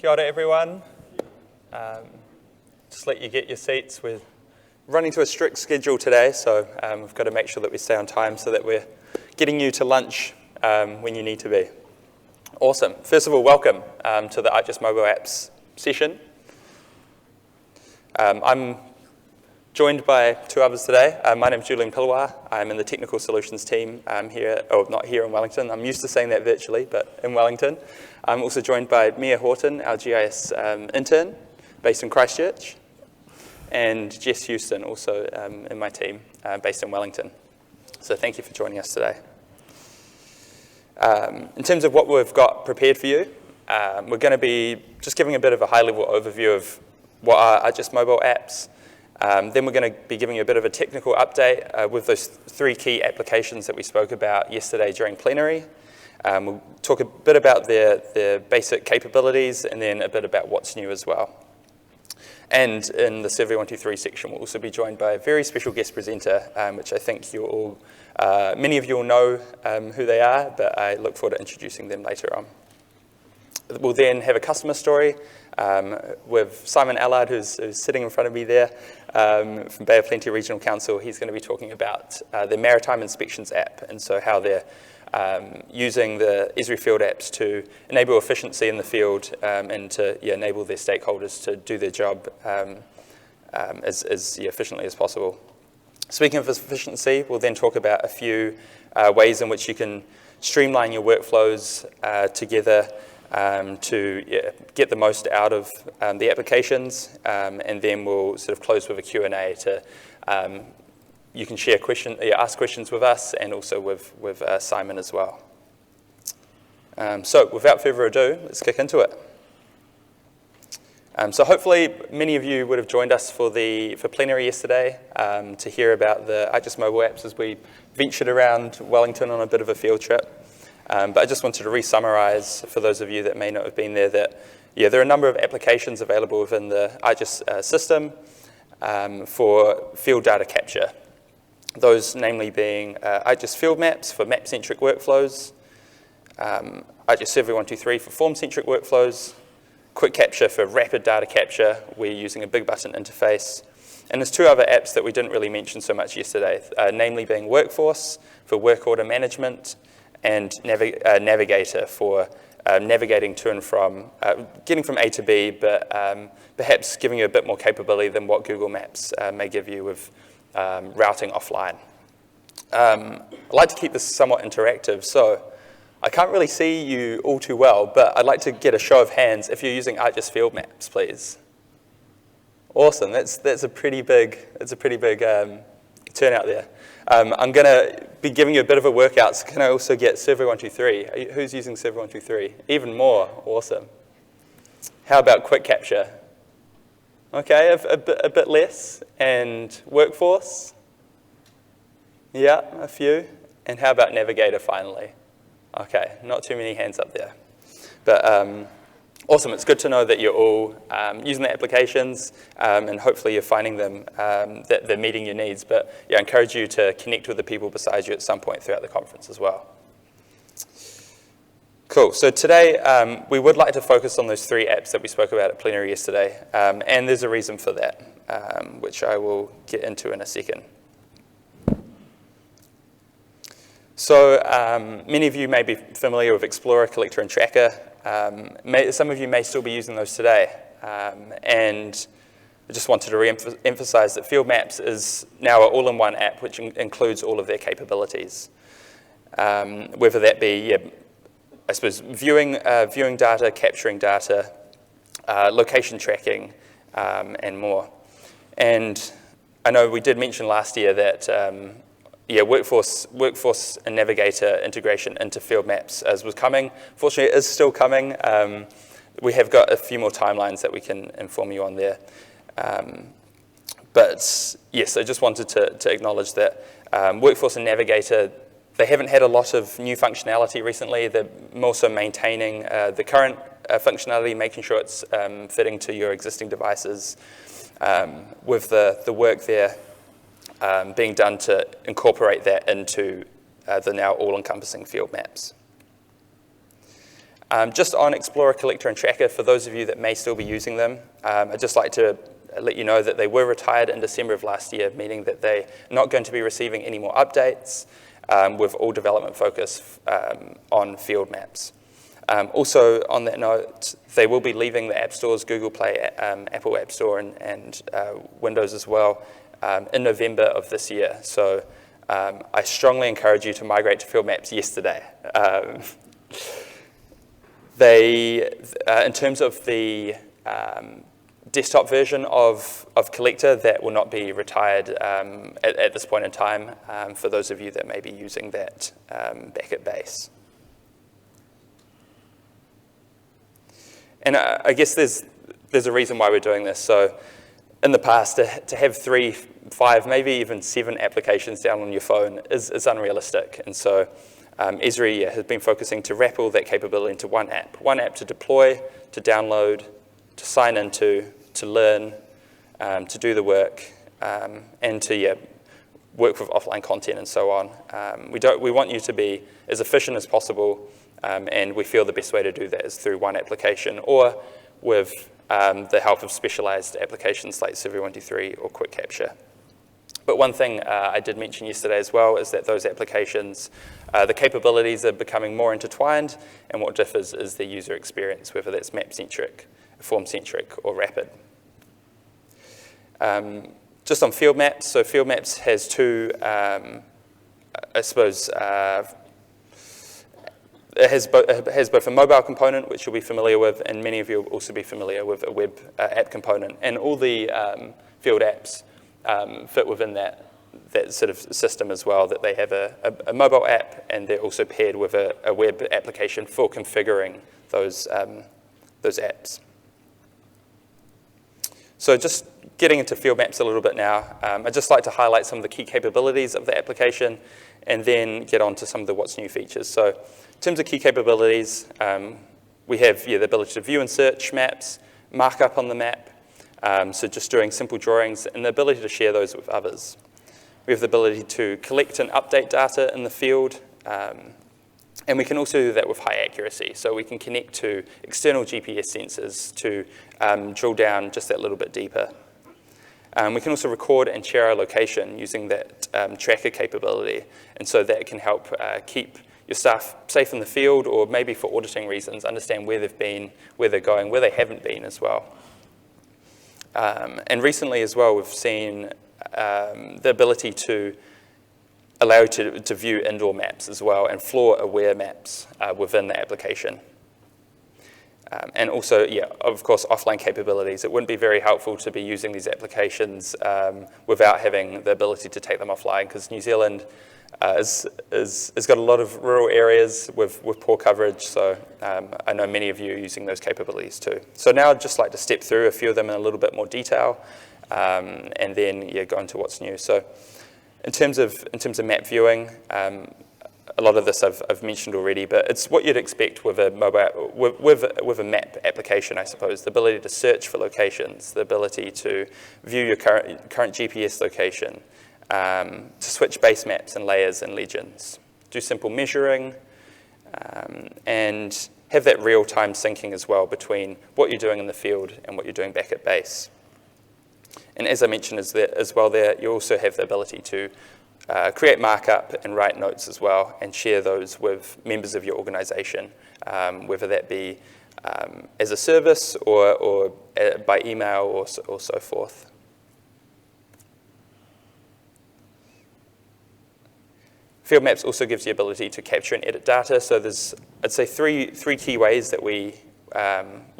Kia ora, everyone. Just let you get your seats. We're running to a strict schedule today, so we've got to make sure that we stay on time so that we're getting you to lunch when you need to be. Awesome. First of all, welcome to the ArcGIS Mobile Apps session. I'm joined by two others today. My name's Julian Pilawa. I'm in the technical solutions team here, not here in Wellington. I'm used to saying that virtually, but in Wellington. I'm also joined by Mia Horton, our GIS intern, based in Christchurch, and Jess Houston, also in my team, based in Wellington. So thank you for joining us today. In terms of what we've got prepared for you, we're going to be just giving a bit of a high-level overview of what are ArcGIS mobile apps. Then we're going to be giving you a bit of a technical update with those three key applications that we spoke about yesterday during plenary. We'll talk a bit about their basic capabilities and then a bit about what's new as well. And in the Survey 123 section, we'll also be joined by a very special guest presenter, which I think you all, many of you will know who they are, but I look forward to introducing them later on. We'll then have a customer story with Simon Allard, who's sitting in front of me there, from Bay of Plenty Regional Council. He's going to be talking about the Maritime Inspections app, and so how they're using the Esri field apps to enable efficiency in the field and to enable their stakeholders to do their job as efficiently as possible. Speaking of efficiency, we'll then talk about a few ways in which you can streamline your workflows together to get the most out of the applications, and then we'll sort of close with a Q&A to you can share ask questions with us and also with Simon as well. So without further ado, let's kick into it. So hopefully many of you would have joined us for plenary yesterday to hear about the ArcGIS mobile apps as we ventured around Wellington on a bit of a field trip. But I just wanted to re-summarize for those of you that may not have been there that there are a number of applications available within the ArcGIS system for field data capture. Those namely being ArcGIS field maps for map-centric workflows, ArcGIS Survey 123 for form-centric workflows, Quick Capture for rapid data capture. We're using a big button interface. And there's two other apps that we didn't really mention so much yesterday, namely being Workforce for work order management and Navigator for navigating to and from, getting from A to B, but perhaps giving you a bit more capability than what Google Maps may give you with routing offline. I'd like to keep this somewhat interactive, so I can't really see you all too well, but I'd like to get a show of hands if you're using ArcGIS field maps, please. Awesome, that's a pretty big turnout there. I'm going to be giving you a bit of a workout, so can I also get Survey 123? Who's using Survey 123? Even more, awesome. How about Quick Capture? Okay, a bit less. And Workforce? Yeah, a few. And how about Navigator finally? Okay, not too many hands up there. But awesome, it's good to know that you're all using the applications and hopefully you're finding them, that they're meeting your needs. But I encourage you to connect with the people beside you at some point throughout the conference as well. Cool, so today we would like to focus on those three apps that we spoke about at plenary yesterday, and there's a reason for that, which I will get into in a second. So many of you may be familiar with Explorer, Collector, and Tracker. Some of you may still be using those today, and I just wanted to re-emphasize that Field Maps is now an all-in-one app which includes all of their capabilities, whether that be I suppose viewing data, capturing data, location tracking, and more. And I know we did mention last year that Workforce and Navigator integration into field maps as was coming. Fortunately, it is still coming. We have got a few more timelines that we can inform you on there. But yes, I just wanted to acknowledge that Workforce and Navigator, they haven't had a lot of new functionality recently. They're more so maintaining the current functionality, making sure it's fitting to your existing devices, with the work there being done to incorporate that into the now all-encompassing field maps. Just on Explorer, Collector, and Tracker, for those of you that may still be using them, I'd just like to let you know that they were retired in December of last year, meaning that they're not going to be receiving any more updates, with all development focus on field maps. Also, on that note, they will be leaving the App Stores, Google Play, Apple App Store, and Windows as well, in November of this year. So I strongly encourage you to migrate to field maps yesterday. In terms of the desktop version of Collector, that will not be retired at this point in time, for those of you that may be using that back at base. And I guess there's a reason why we're doing this. So in the past, to have 3, 5, maybe even 7 applications down on your phone is unrealistic. And so Esri has been focusing to wrap all that capability into one app to deploy, to download, to sign into, to learn, to do the work, and to work with offline content and so on. We want you to be as efficient as possible, and we feel the best way to do that is through one application or with the help of specialized applications like Survey 123 or Quick Capture. But one thing I did mention yesterday as well is that those applications, the capabilities are becoming more intertwined, and what differs is the user experience, whether that's map-centric, form-centric, or rapid. Just on field maps, so field maps has two, I suppose, it has both a mobile component, which you'll be familiar with, and many of you will also be familiar with a web app component. And all the field apps fit within that sort of system as well, that they have a mobile app, and they're also paired with a web application for configuring those apps. So just getting into field maps a little bit now, I'd just like to highlight some of the key capabilities of the application and then get on to some of the what's new features. So in terms of key capabilities, we have the ability to view and search maps, markup on the map, so just doing simple drawings, and the ability to share those with others. We have the ability to collect and update data in the field, and we can also do that with high accuracy. So we can connect to external GPS sensors to drill down just that little bit deeper. We can also record and share our location using that tracker capability, and so that can help keep your staff safe in the field, or maybe for auditing reasons, understand where they've been, where they're going, where they haven't been as well. And recently as well, we've seen the ability to allow you to view indoor maps as well, and floor-aware maps within the application. And also, of course, offline capabilities. It wouldn't be very helpful to be using these applications without having the ability to take them offline, because New Zealand has got a lot of rural areas with poor coverage, so I know many of you are using those capabilities too. So now I'd just like to step through a few of them in a little bit more detail, and then go into what's new. So in terms of map viewing, a lot of this I've mentioned already, but it's what you'd expect with a mobile, with a map application, I suppose. The ability to search for locations, the ability to view your current GPS location, to switch base maps and layers and legends, do simple measuring, and have that real-time syncing as well between what you're doing in the field and what you're doing back at base. And as I mentioned as well there, you also have the ability to create markup and write notes as well, and share those with members of your organization, whether that be as a service or by email or so forth. Field Maps also gives the ability to capture and edit data. So there's, I'd say, three key ways that we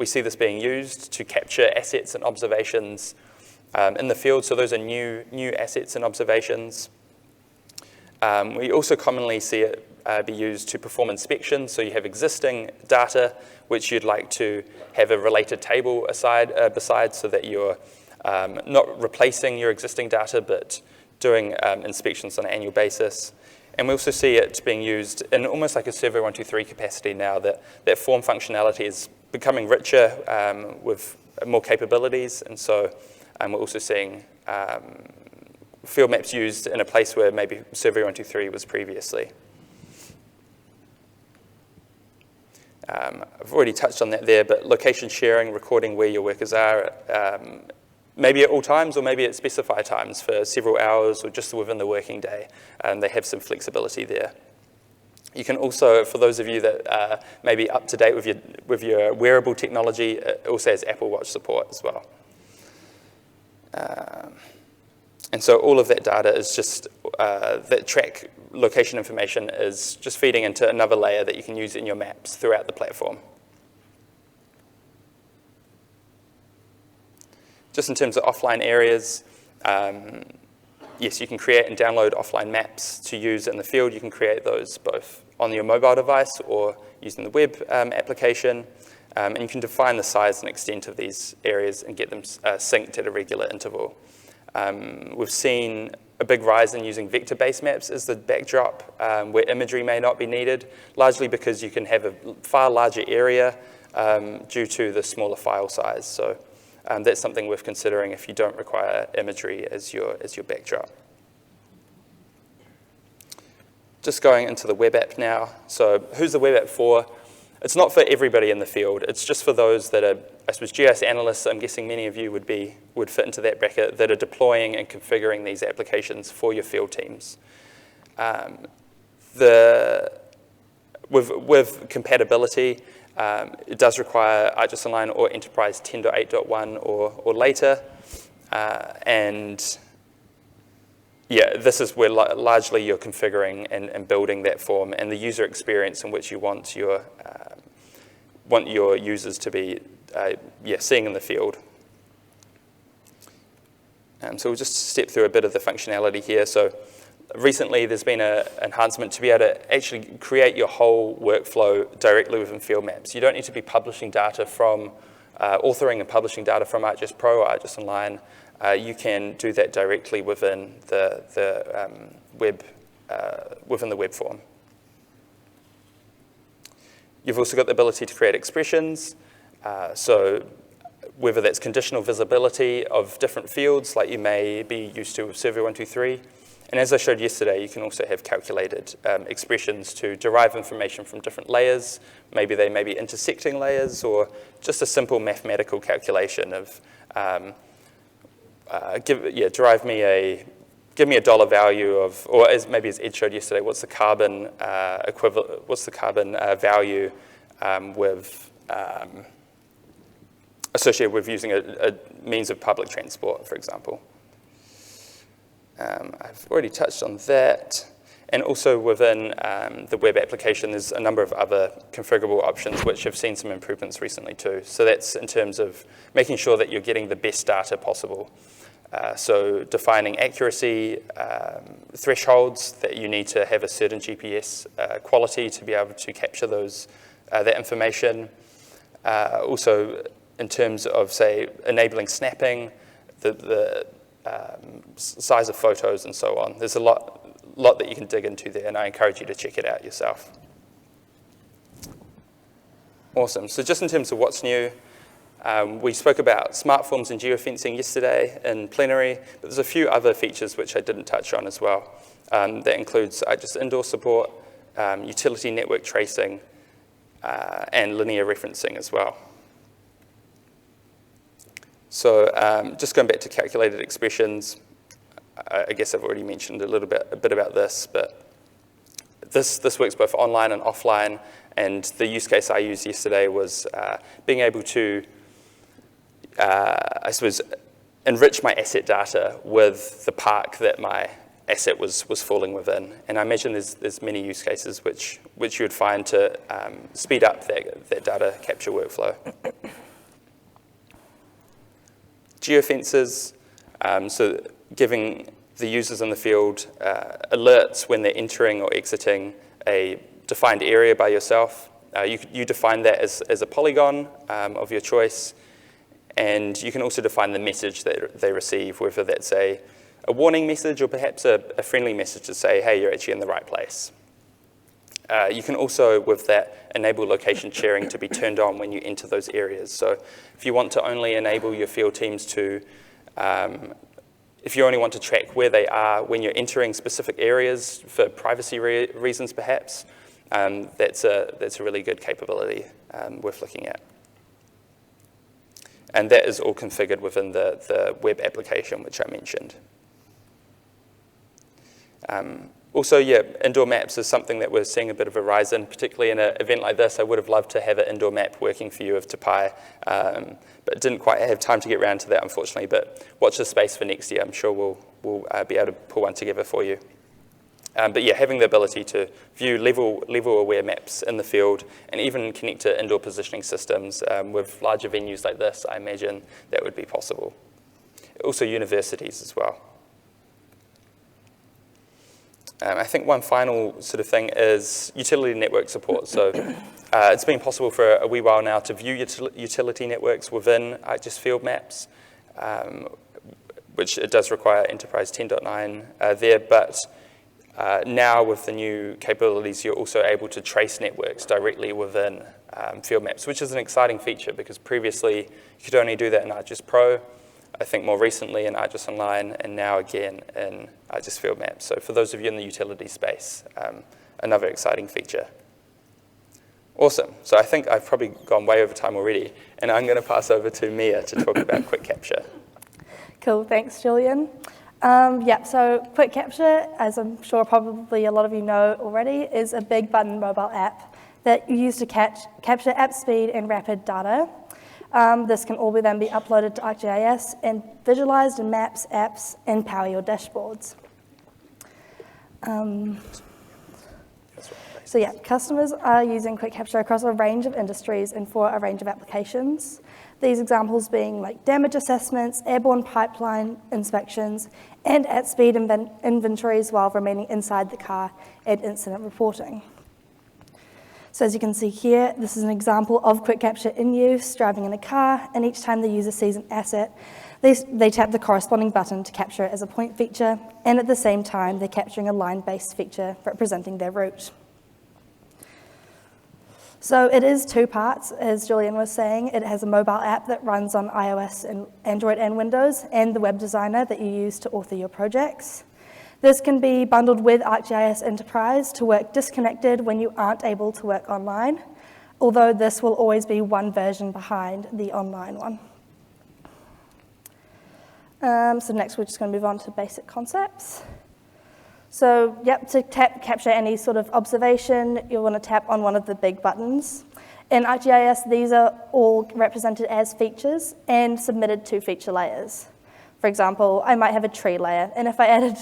see this being used to capture assets and observations in the field. So those are new assets and observations. We also commonly see it be used to perform inspections. So you have existing data which you'd like to have a related table beside, so that you're not replacing your existing data, but doing inspections on an annual basis. And we also see it being used in almost like a Survey 123 capacity now, that form functionality is becoming richer with more capabilities. And so we're also seeing field maps used in a place where maybe Survey 123 was previously. I've already touched on that there, but location sharing, recording where your workers are, maybe at all times or maybe at specified times for several hours or just within the working day. They have some flexibility there. You can also, for those of you that may be up to date with your wearable technology, it also has Apple Watch support as well. And so all of that data is just, that track location information is just feeding into another layer that you can use in your maps throughout the platform. Just in terms of offline areas, yes, you can create and download offline maps to use in the field. You can create those both on your mobile device or using the web application. And you can define the size and extent of these areas and get them synced at a regular interval. We've seen a big rise in using vector-based maps as the backdrop, where imagery may not be needed, largely because you can have a far larger area due to the smaller file size. So that's something worth considering if you don't require imagery as your backdrop. Just going into the web app now. So who's the web app for? It's not for everybody in the field. It's just for those that are, I suppose, GIS analysts. I'm guessing many of you would fit into that bracket, that are deploying and configuring these applications for your field teams. With compatibility, it does require ArcGIS Online or Enterprise 10.8.1 or later. And yeah, this is where largely you're configuring and building that form and the user experience in which you want your users to be seeing in the field. So we'll just step through a bit of the functionality here. So recently there's been an enhancement to be able to actually create your whole workflow directly within field maps. You don't need to be publishing data from, authoring and publishing data from ArcGIS Pro or ArcGIS Online. You can do that directly within the web form. You've also got the ability to create expressions. So whether that's conditional visibility of different fields like you may be used to with Survey 123. And as I showed yesterday, you can also have calculated expressions to derive information from different layers. Maybe they may be intersecting layers or just a simple mathematical calculation of give me a dollar value of, or maybe as Ed showed yesterday, what's the carbon equivalent? What's the carbon value associated with using a means of public transport, for example? I've already touched on that. And also within the web application, there's a number of other configurable options which have seen some improvements recently too. So that's in terms of making sure that you're getting the best data possible. So defining accuracy thresholds, that you need to have a certain GPS quality to be able to capture that information. Also in terms of, say, enabling snapping, the size of photos and so on. There's a lot that you can dig into there, and I encourage you to check it out yourself. Awesome. So just in terms of what's new, we spoke about smart forms and geofencing yesterday in plenary, but there's a few other features which I didn't touch on as well. That includes just indoor support, utility network tracing, and linear referencing as well. So just going back to calculated expressions, I guess I've already mentioned a bit about this, but this works both online and offline, and the use case I used yesterday was being able to, I suppose, enrich my asset data with the park that my asset was falling within. And I imagine there's many use cases which you would find to speed up that data capture workflow. Geofences, so giving the users in the field alerts when they're entering or exiting a defined area by yourself. You define that as a polygon of your choice, and you can also define the message that they receive, whether that's a warning message or perhaps a friendly message to say, hey, you're actually in the right place. You can also, with that, enable location sharing to be turned on when you enter those areas. So if you want to only enable your field teams to, if you only want to track where they are when you're entering specific areas for privacy reasons perhaps, that's a really good capability worth looking at. And that is all configured within the web application, which I mentioned. Also, yeah, indoor maps is something that we're seeing a bit of a rise in, particularly in an event like this. I would have loved to have an indoor map working for you of Tapai, but didn't quite have time to get around to that, unfortunately. But watch this space for next year. I'm sure we'll be able to pull one together for you. But yeah, having the ability to view level-aware maps in the field and even connect to indoor positioning systems with larger venues like this, I imagine that would be possible. Also universities as well. I think one final sort of thing is utility network support. So it's been possible for a wee while now to view utility networks within ArcGIS field maps, which it does require Enterprise 10.9 there, but now with the new capabilities, you're also able to trace networks directly within field maps, which is an exciting feature because previously you could only do that in ArcGIS Pro, I think more recently in ArcGIS Online, and now again in ArcGIS Field Maps. So for those of you in the utility space, another exciting feature. Awesome. So I think I've probably gone way over time already, and I'm going to pass over to Mia to talk about Quick Capture. Cool, thanks, Julian. So Quick Capture, as I'm sure probably a lot of you know already, is a big button mobile app that you use to capture app speed and rapid data. This can all then be uploaded to ArcGIS and visualized in maps, apps, and power your dashboards. Customers are using Quick Capture across a range of industries and for a range of applications. These examples being like damage assessments, airborne pipeline inspections, and at-speed inventories while remaining inside the car and incident reporting. So as you can see here, this is an example of Quick Capture in use, driving in a car, and each time the user sees an asset, they tap the corresponding button to capture it as a point feature, and at the same time, they're capturing a line-based feature representing their route. So it is two parts, as Julian was saying. It has a mobile app that runs on iOS and Android and Windows, and the web designer that you use to author your projects. This can be bundled with ArcGIS Enterprise to work disconnected when you aren't able to work online, although this will always be one version behind the online one. So next we're just going to move on to basic concepts. So to capture any sort of observation, you'll want to tap on one of the big buttons. In ArcGIS, these are all represented as features and submitted to feature layers. For example, I might have a tree layer, and if I added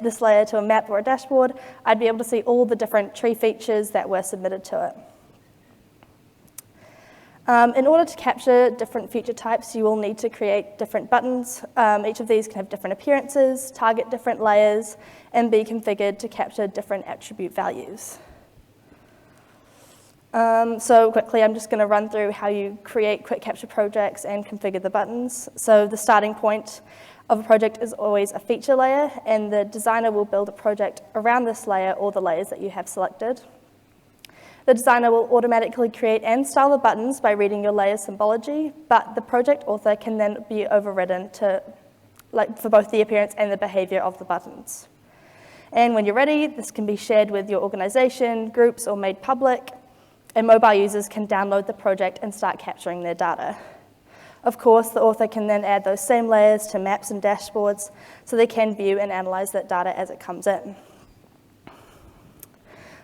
this layer to a map or a dashboard, I'd be able to see all the different tree features that were submitted to it. In order to capture different feature types, you will need to create different buttons. Each of these can have different appearances, target different layers, and be configured to capture different attribute values. So quickly, I'm just going to run through how you create Quick Capture projects and configure the buttons. So the starting point of a project is always a feature layer, and the designer will build a project around this layer or the layers that you have selected. The designer will automatically create and style the buttons by reading your layer symbology, but the project author can then be overridden for both the appearance and the behavior of the buttons. And when you're ready, this can be shared with your organization, groups, or made public, and mobile users can download the project and start capturing their data. Of course, the author can then add those same layers to maps and dashboards so they can view and analyze that data as it comes in.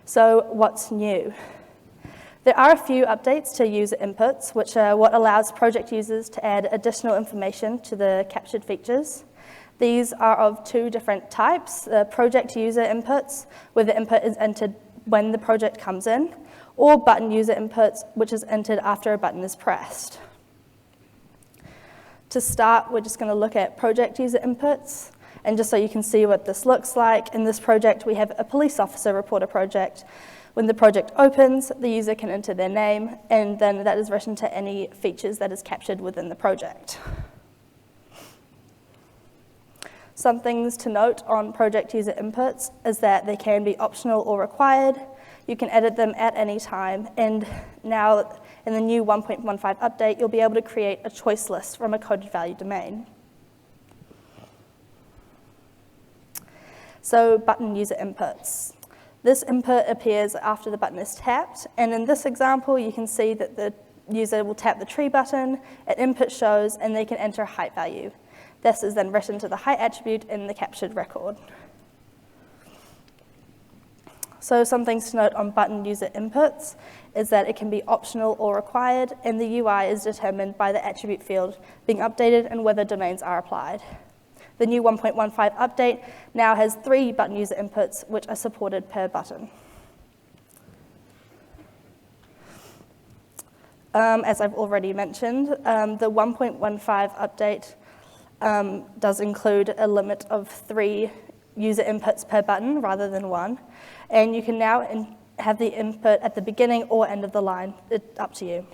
So what's new? There are a few updates to user inputs, which are what allows project users to add additional information to the captured features. These are of two different types: project user inputs, where the input is entered when the project comes in, or button user inputs, which is entered after a button is pressed. To start, we're just going to look at project user inputs, and just so you can see what this looks like, in this project we have a police officer report a project. When the project opens, the user can enter their name, and then that is written to any features that is captured within the project. Some things to note on project user inputs is that they can be optional or required. You can edit them at any time, and now in the new 1.15 update, you'll be able to create a choice list from a coded value domain. So button user inputs. This input appears after the button is tapped, and in this example, you can see that the user will tap the tree button, an input shows, and they can enter a height value. This is then written to the height attribute in the captured record. So some things to note on button user inputs is that it can be optional or required, and the UI is determined by the attribute field being updated and whether domains are applied. The new 1.15 update now has 3 button user inputs, which are supported per button. As I've already mentioned, the 1.15 update does include a limit of 3 user inputs per button rather than 1. And you can now have the input at the beginning or end of the line. It's up to you.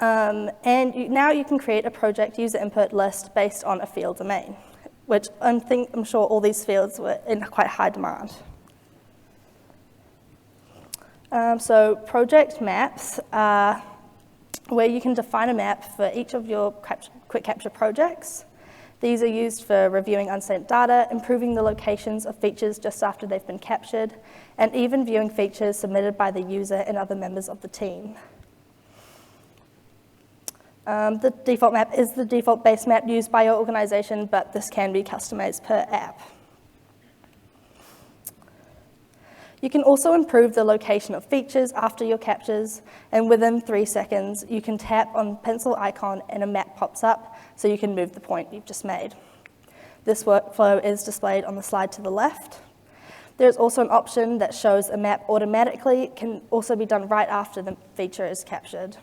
Now you can create a project user input list based on a field domain, which I'm sure all these fields were in quite high demand. So project maps are where you can define a map for each of your quick capture projects. These are used for reviewing unsent data, improving the locations of features just after they've been captured, and even viewing features submitted by the user and other members of the team. The default map is the default base map used by your organization, but this can be customized per app. You can also improve the location of features after your captures, and within 3 seconds, you can tap on pencil icon and a map pops up, so you can move the point you've just made. This workflow is displayed on the slide to the left. There's also an option that shows a map automatically. It can also be done right after the feature is captured.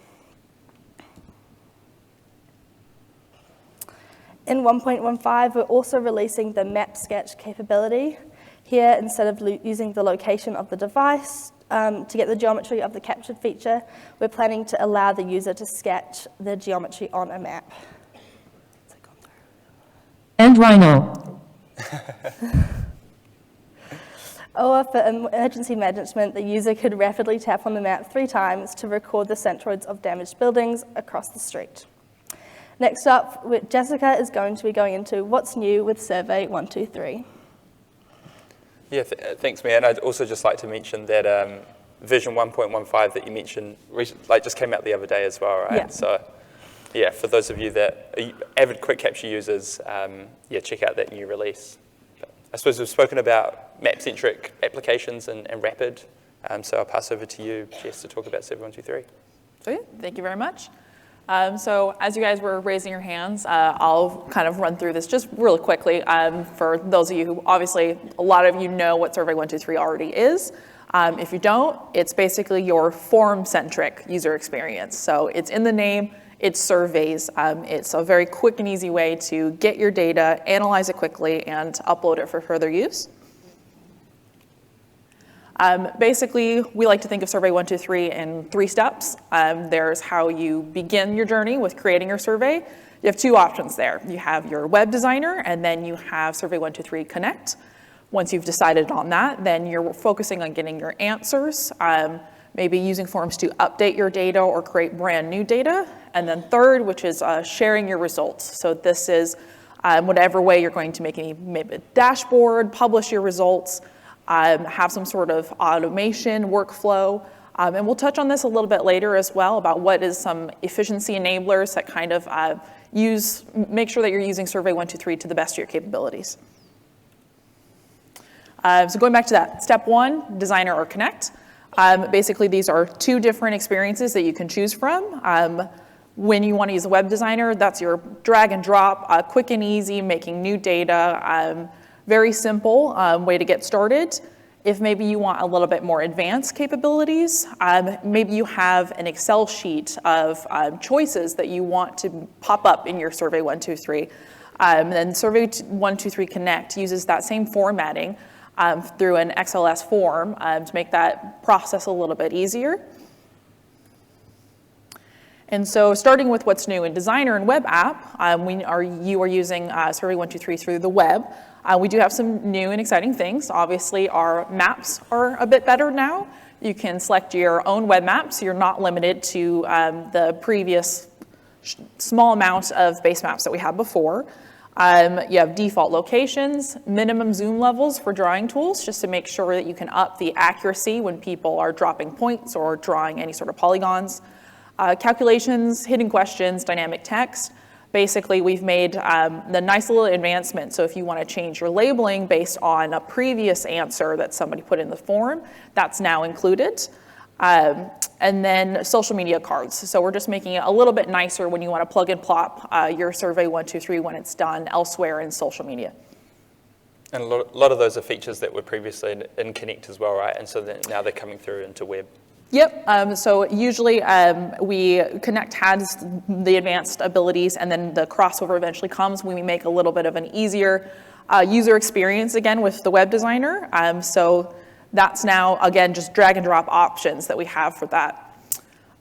In 1.15, we're also releasing the map sketch capability. Here, instead of using the location of the device to get the geometry of the captured feature, we're planning to allow the user to sketch the geometry on a map. And Rhino. Or for emergency management, the user could rapidly tap on the map 3 times to record the centroids of damaged buildings across the street. Next up, Jessica is going to be going into what's new with Survey 123. Yeah, thanks, Mia. And I'd also just like to mention that version 1.15 that you mentioned just came out the other day as well, right? Yeah. So, yeah, for those of you that are avid quick capture users, check out that new release. But I suppose we've spoken about map-centric applications and rapid, so I'll pass over to you, Jess, to talk about Survey 123. Thank you very much. So as you guys were raising your hands, I'll kind of run through this just really quickly for those of you who obviously, a lot of you know what Survey 123 already is. If you don't, it's basically your form-centric user experience. So it's in the name, it's surveys. It's a very quick and easy way to get your data, analyze it quickly, and upload it for further use. Basically, we like to think of Survey 123 in 3 steps. There's how you begin your journey with creating your survey. You have 2 options there. You have your web designer, and then you have Survey 123 Connect. Once you've decided on that, then you're focusing on getting your answers, maybe using forms to update your data or create brand new data. And then third, which is sharing your results. So this is whatever way you're going to make maybe a dashboard, publish your results, have some sort of automation workflow. And we'll touch on this a little bit later as well about what is some efficiency enablers that kind of make sure that you're using Survey 123 to the best of your capabilities. So going back to that, step 1, designer or connect. Basically, these are 2 different experiences that you can choose from. When you want to use a web designer, that's your drag and drop, quick and easy, making new data, very simple way to get started. If maybe you want a little bit more advanced capabilities, maybe you have an Excel sheet of choices that you want to pop up in your Survey 123. Then Survey 123 Connect uses that same formatting through an XLS form to make that process a little bit easier. And so starting with what's new in Designer and Web App, you are using Survey 123 through the web. We do have some new and exciting things. Obviously, our maps are a bit better now. You can select your own web maps. You're not limited to the previous small amount of base maps that we had before. You have default locations, minimum zoom levels for drawing tools, just to make sure that you can up the accuracy when people are dropping points or drawing any sort of polygons. Calculations, hidden questions, dynamic text. Basically, we've made the nice little advancement. So if you want to change your labeling based on a previous answer that somebody put in the form, that's now included. And then social media cards. So we're just making it a little bit nicer when you want to plug and plop your Survey 123 when it's done elsewhere in social media. And a lot of those are features that were previously in Connect as well, right? And so now they're coming through into web. Yep, so usually Connect has the advanced abilities, and then the crossover eventually comes when we make a little bit of an easier user experience again with the web designer. So that's now, again, just drag and drop options that we have for that.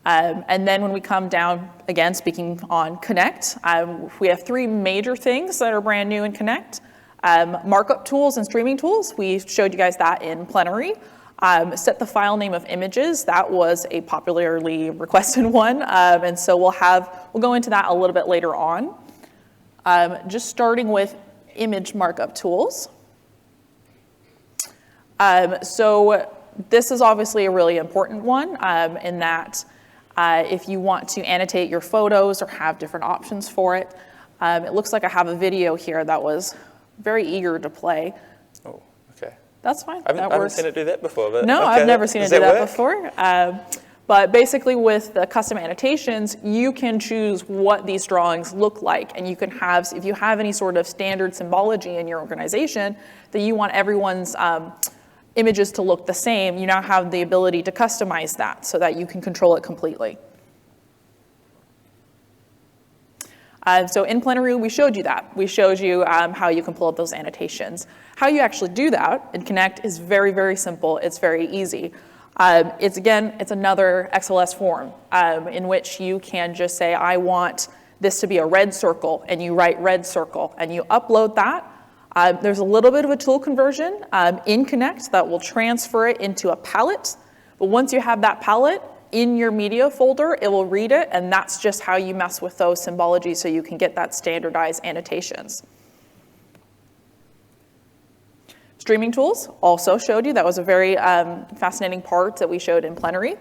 And then when we come down, again, speaking on Connect, we have three major things that are brand new in Connect. Markup tools and streaming tools, we showed you guys that in plenary. Set the file name of images, that was a popularly requested one, and so we'll go into that a little bit later on. Just starting with image markup tools. So this is obviously a really important one in that if you want to annotate your photos or have different options for it. It looks like I have a video here that was very eager to play. Oh, okay. That's fine. I haven't seen it do that before. But no, okay. I've never seen it do that work? before. But basically with the custom annotations, you can choose what these drawings look like. And you can have, if you have any sort of standard symbology in your organization that you want everyone's images to look the same, you now have the ability to customize that so that you can control it completely. So in plenary, we showed you that. We showed you how you can pull up those annotations. How you actually do that in Connect is very, very simple. It's very easy. It's another XLS form in which you can just say, I want this to be a red circle, and you write red circle, and you upload that. There's a little bit of a tool conversion in Connect that will transfer it into a palette. But once you have that palette, in your media folder, it will read it, and that's just how you mess with those symbologies so you can get that standardized annotations. Streaming tools also showed you. That was a very fascinating part that we showed in plenary.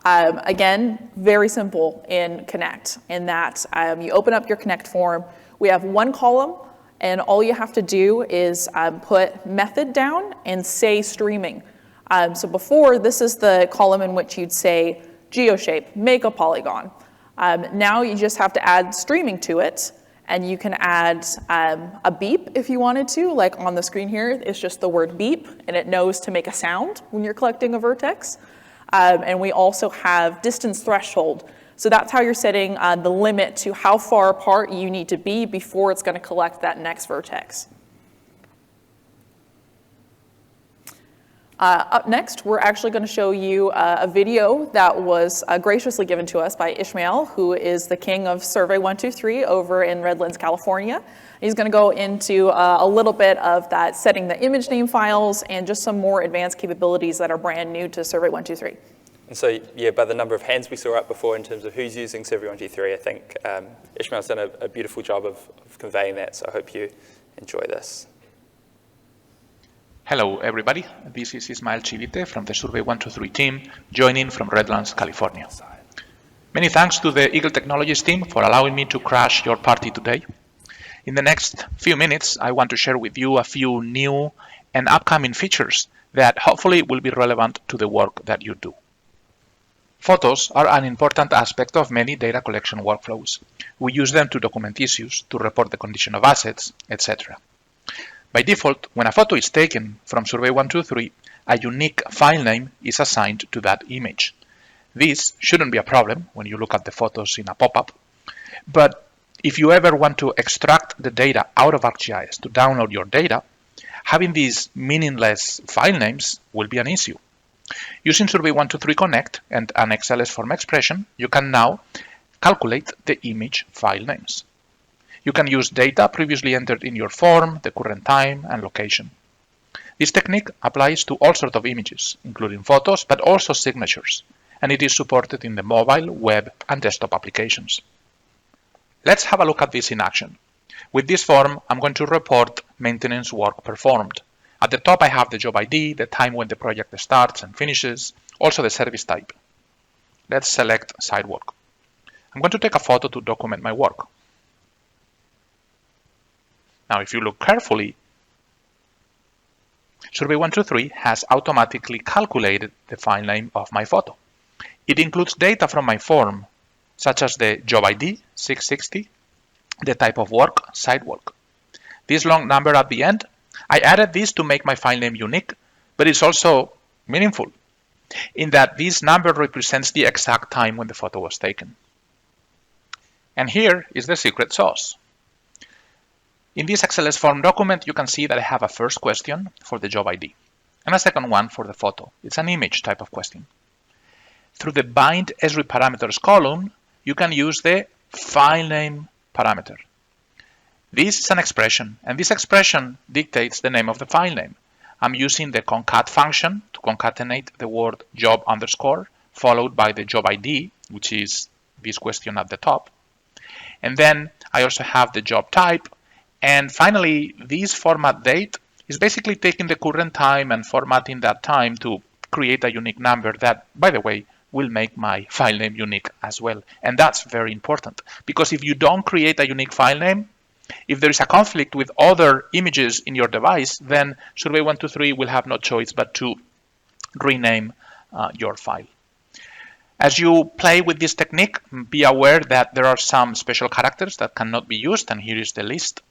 Again, very simple in Connect in that you open up your Connect form. We have one column, and all you have to do is put method down and say streaming. So before, this is the column in which you'd say geoshape, make a polygon. Now you just have to add streaming to it, and you can add a beep if you wanted to, like on the screen here, it's just the word beep, and it knows to make a sound when you're collecting a vertex. And we also have distance threshold. So that's how you're setting the limit to how far apart you need to be before it's going to collect that next vertex. Up next, we're actually going to show you a video that was graciously given to us by Ishmael, who is the king of Survey 123 over in Redlands, California. He's going to go into a little bit of that, setting the image name files and just some more advanced capabilities that are brand new to Survey 123. And so, yeah, by the number of hands we saw up before in terms of who's using Survey 123, I think Ishmael's done a beautiful job of conveying that, so I hope you enjoy this. Hello, everybody. This is Ismael Chivite from the Survey 123 team, joining from Redlands, California. Many thanks to the Eagle Technologies team for allowing me to crash your party today. In the next few minutes, I want to share with you a few new and upcoming features that hopefully will be relevant to the work that you do. Photos are an important aspect of many data collection workflows. We use them to document issues, to report the condition of assets, etc. By default, when a photo is taken from Survey 123, a unique file name is assigned to that image. This shouldn't be a problem when you look at the photos in a pop-up, but if you ever want to extract the data out of ArcGIS to download your data, having these meaningless file names will be an issue. Using Survey 123 Connect and an XLS form expression, you can now calculate the image file names. You can use data previously entered in your form, the current time, and location. This technique applies to all sorts of images, including photos, but also signatures, and it is supported in the mobile, web, and desktop applications. Let's have a look at this in action. With this form, I'm going to report maintenance work performed. At the top, I have the job ID, the time when the project starts and finishes, also the service type. Let's select site work. I'm going to take a photo to document my work. Now, if you look carefully, Survey 123 has automatically calculated the file name of my photo. It includes data from my form, such as the job ID, 660, the type of work, site work. This long number at the end, I added this to make my file name unique, but it's also meaningful in that this number represents the exact time when the photo was taken. And here is the secret sauce. In this XLS form document, you can see that I have a first question for the job ID and a second one for the photo. It's an image type of question. Through the bind Esri parameters column, you can use the file name parameter. This is an expression, and this expression dictates the name of the file name. I'm using the concat function to concatenate the word job underscore followed by the job ID, which is this question at the top. And then I also have the job type. And finally, this format date is basically taking the current time and formatting that time to create a unique number that, by the way, will make my file name unique as well. And that's very important because if you don't create a unique file name, if there is a conflict with other images in your device, then Survey 123 will have no choice but to rename your file. As you play with this technique, be aware that there are some special characters that cannot be used, and here is the list.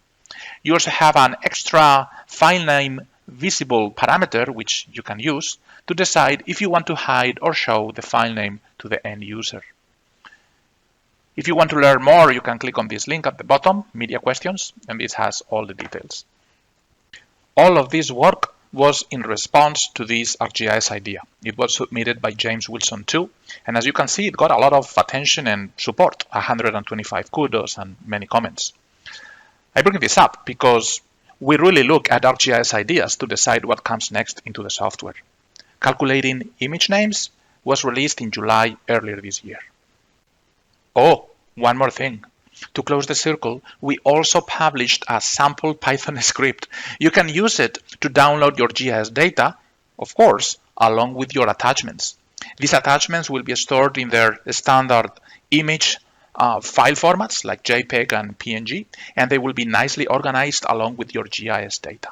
You also have an extra file name visible parameter which you can use to decide if you want to hide or show the file name to the end user. If you want to learn more, you can click on this link at the bottom, Media Questions, and this has all the details. All of this work was in response to this ArcGIS idea. It was submitted by James Wilson too, and as you can see, it got a lot of attention and support, 125 kudos and many comments. I bring this up because we really look at ArcGIS ideas to decide what comes next into the software. Calculating image names was released in July earlier this year. Oh, one more thing. To close the circle, we also published a sample Python script. You can use it to download your GIS data, of course, along with your attachments. These attachments will be stored in their standard image file formats like JPEG and PNG, and they will be nicely organized along with your GIS data.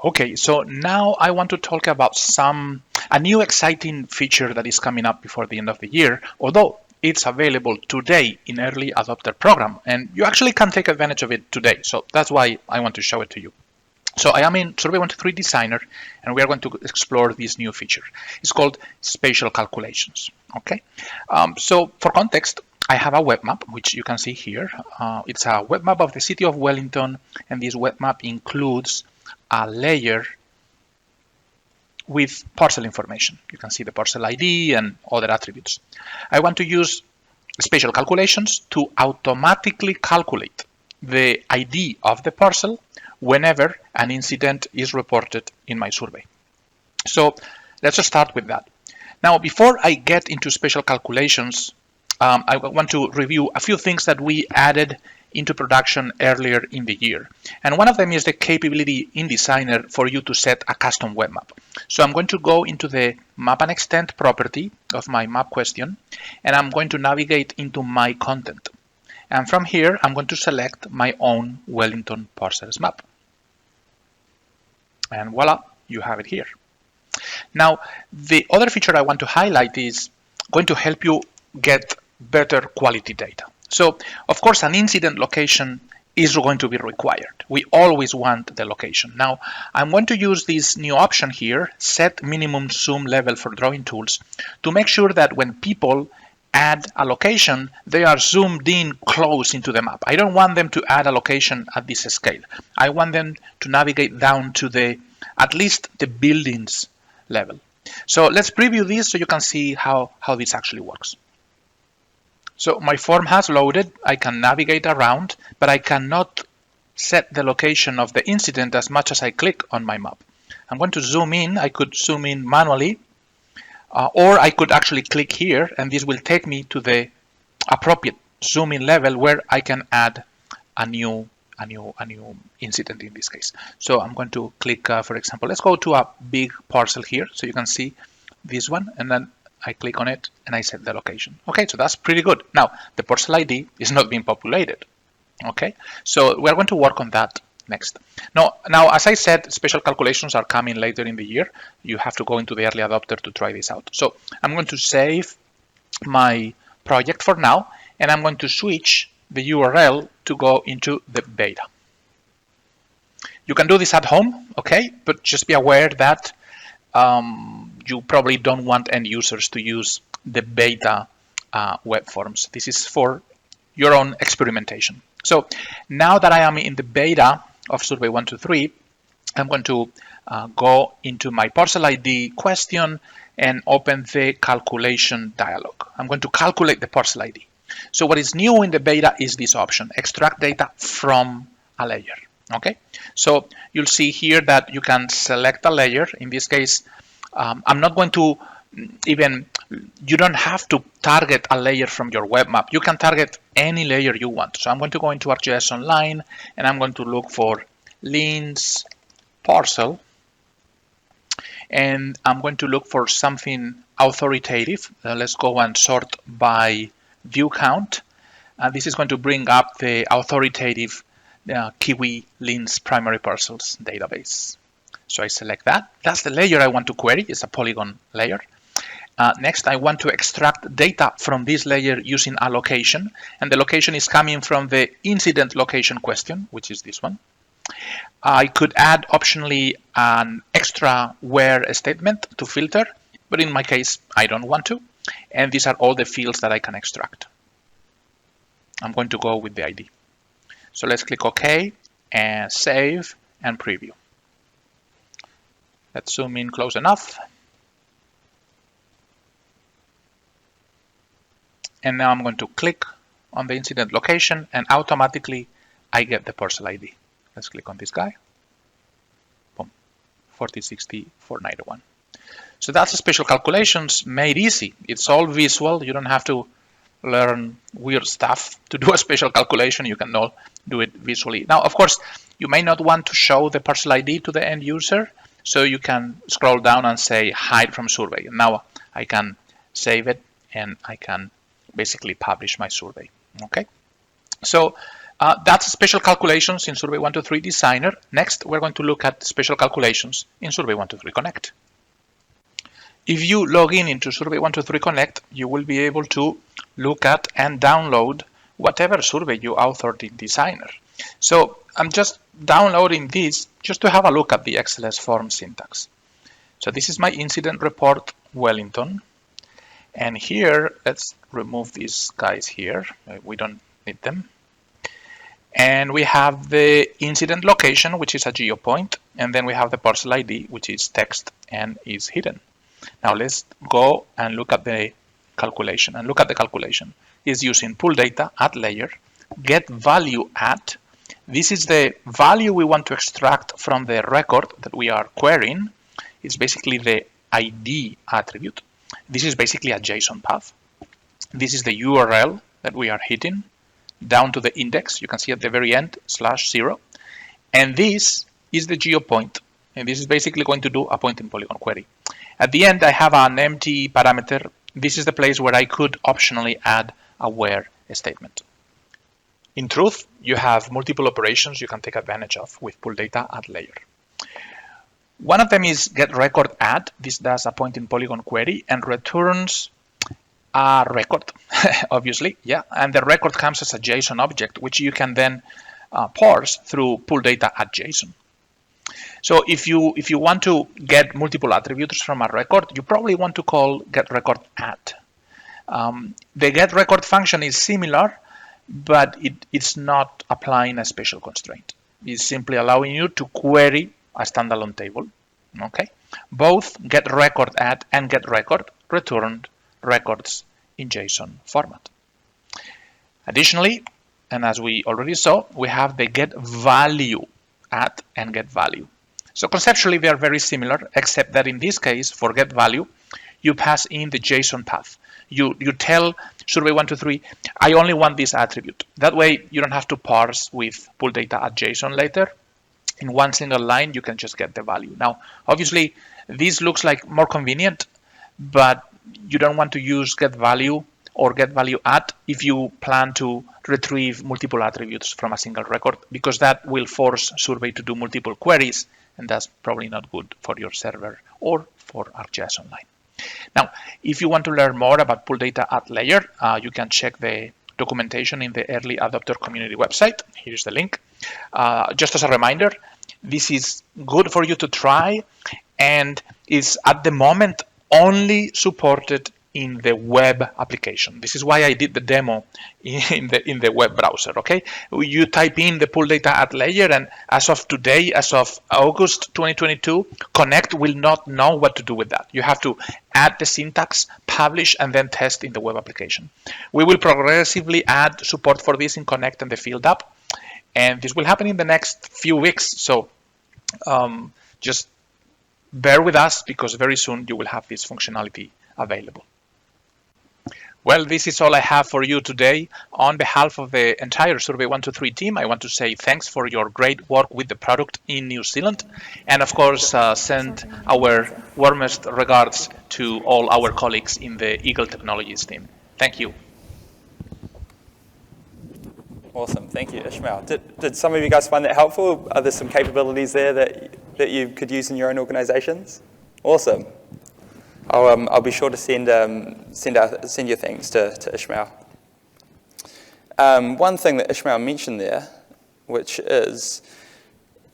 Okay, so now I want to talk about a new exciting feature that is coming up before the end of the year, although it's available today in early adopter program, and you actually can take advantage of it today. So that's why I want to show it to you. So I am in Survey 123 Designer, and we are going to explore this new feature. It's called spatial calculations. Okay. So for context, I have a web map, which you can see here. It's a web map of the city of Wellington, and this web map includes a layer with parcel information. You can see the parcel ID and other attributes. I want to use spatial calculations to automatically calculate the ID of the parcel whenever an incident is reported in my survey. So let's just start with that. Now, before I get into spatial calculations, I want to review a few things that we added into production earlier in the year. And one of them is the capability in Designer for you to set a custom web map. So I'm going to go into the map and extend property of my map question, and I'm going to navigate into my content. And from here, I'm going to select my own Wellington parcels map. And voila, you have it here. Now, the other feature I want to highlight is going to help you get better quality data. So, of course, an incident location is going to be required. We always want the location. Now, I'm going to use this new option here, set minimum zoom level for drawing tools, to make sure that when people add a location, they are zoomed in close into the map. I don't want them to add a location at this scale. I want them to navigate down to at least the buildings level. So let's preview this so you can see how this actually works. So my form has loaded. I can navigate around, but I cannot set the location of the incident as much as I click on my map. I'm going to zoom in. I could zoom in manually, or I could actually click here, and this will take me to the appropriate zoom in level where I can add a new incident in this case. So I'm going to click, for example, let's go to a big parcel here, so you can see this one, and then I click on it and I set the location. Okay, so that's pretty good. Now the parcel ID is not being populated. Okay, so we're going to work on that next. Now, as I said, special calculations are coming later in the year. You have to go into the early adopter to try this out. So I'm going to save my project for now, and I'm going to switch the URL to go into the beta. You can do this at home, okay, but just be aware that you probably don't want end users to use the beta web forms. This is for your own experimentation. So now that I am in the beta of Survey 123, I'm going to go into my parcel ID question and open the calculation dialog. I'm going to calculate the parcel ID. So what is new in the beta is this option, extract data from a layer. Okay, so you'll see here that you can select a layer. In this case, I'm not going to you don't have to target a layer from your web map. You can target any layer you want. So I'm going to go into ArcGIS Online, and I'm going to look for Lin's parcel, and I'm going to look for something authoritative. Let's go and sort by view count. This is going to bring up the authoritative Kiwi Lin's primary parcels database. So I select that. That's the layer I want to query. It's a polygon layer. Next, I want to extract data from this layer using a location, and the location is coming from the incident location question, which is this one. I could add optionally an extra where statement to filter, but in my case, I don't want to. And these are all the fields that I can extract. I'm going to go with the ID. So let's click OK and save and preview. Let's zoom in close enough. And now I'm going to click on the incident location, and automatically I get the parcel ID. Let's click on this guy. Boom, 4060 491. So that's special calculations made easy. It's all visual. You don't have to learn weird stuff to do a special calculation. You can all do it visually. Now, of course, you may not want to show the parcel ID to the end user, so you can scroll down and say hide from survey. And now I can save it, and I can basically publish my survey. Okay, so that's special calculations in Survey 123 Designer. Next, we're going to look at special calculations in Survey 123 Connect. If you log in into Survey 123 Connect, you will be able to look at and download whatever survey you authored in Designer. So I'm just downloading this just to have a look at the XLS form syntax. So this is my incident report Wellington. And here, let's remove these guys here. We don't need them. And we have the incident location, which is a geopoint. And then we have the parcel ID, which is text and is hidden. Now let's go and look at the calculation. And look at the calculation. It's using pull data at layer, get value at. This is the value we want to extract from the record that we are querying. It's basically the ID attribute. This is basically a JSON path. This is the URL that we are hitting down to the index. You can see at the very end, /0. And this is the geopoint. And this is basically going to do a point in polygon query. At the end, I have an empty parameter. This is the place where I could optionally add a where statement. In truth, you have multiple operations you can take advantage of with pull data at layer. One of them is get record at. This does a point in polygon query and returns a record, obviously, yeah. And the record comes as a JSON object, which you can then parse through pull data at JSON. So if you want to get multiple attributes from a record, you probably want to call get record at. The get record function is similar, but it's not applying a special constraint. It's simply allowing you to query a standalone table. Okay, both get record at and get record returned records in JSON format. Additionally, and as we already saw, we have the get value at and get value. So conceptually, they are very similar, except that in this case, for get value, you pass in the JSON path. You tell Survey123, I only want this attribute. That way, you don't have to parse with pull data at JSON later. In one single line, you can just get the value. Now, obviously, this looks like more convenient, but you don't want to use get value or get value at if you plan to retrieve multiple attributes from a single record, because that will force Survey to do multiple queries, and that's probably not good for your server or for ArcGIS Online. Now, if you want to learn more about pull data at layer, you can check the documentation in the early adopter community website. Here's the link. Just as a reminder, this is good for you to try and is at the moment only supported in the web application. This is why I did the demo in the web browser, okay? You type in the pull data at layer, and as of today, as of August 2022, Connect will not know what to do with that. You have to add the syntax, publish, and then test in the web application. We will progressively add support for this in Connect and the Field app, and this will happen in the next few weeks. So just bear with us, because very soon you will have this functionality available. Well, this is all I have for you today. On behalf of the entire Survey123 team, I want to say thanks for your great work with the product in New Zealand. And of course, send our warmest regards to all our colleagues in the Eagle Technologies team. Thank you. Awesome, thank you, Ishmael. Did some of you guys find that helpful? Are there some capabilities there that you could use in your own organizations? Awesome. I'll be sure to send your thanks to Ishmael. One thing that Ishmael mentioned there, which is,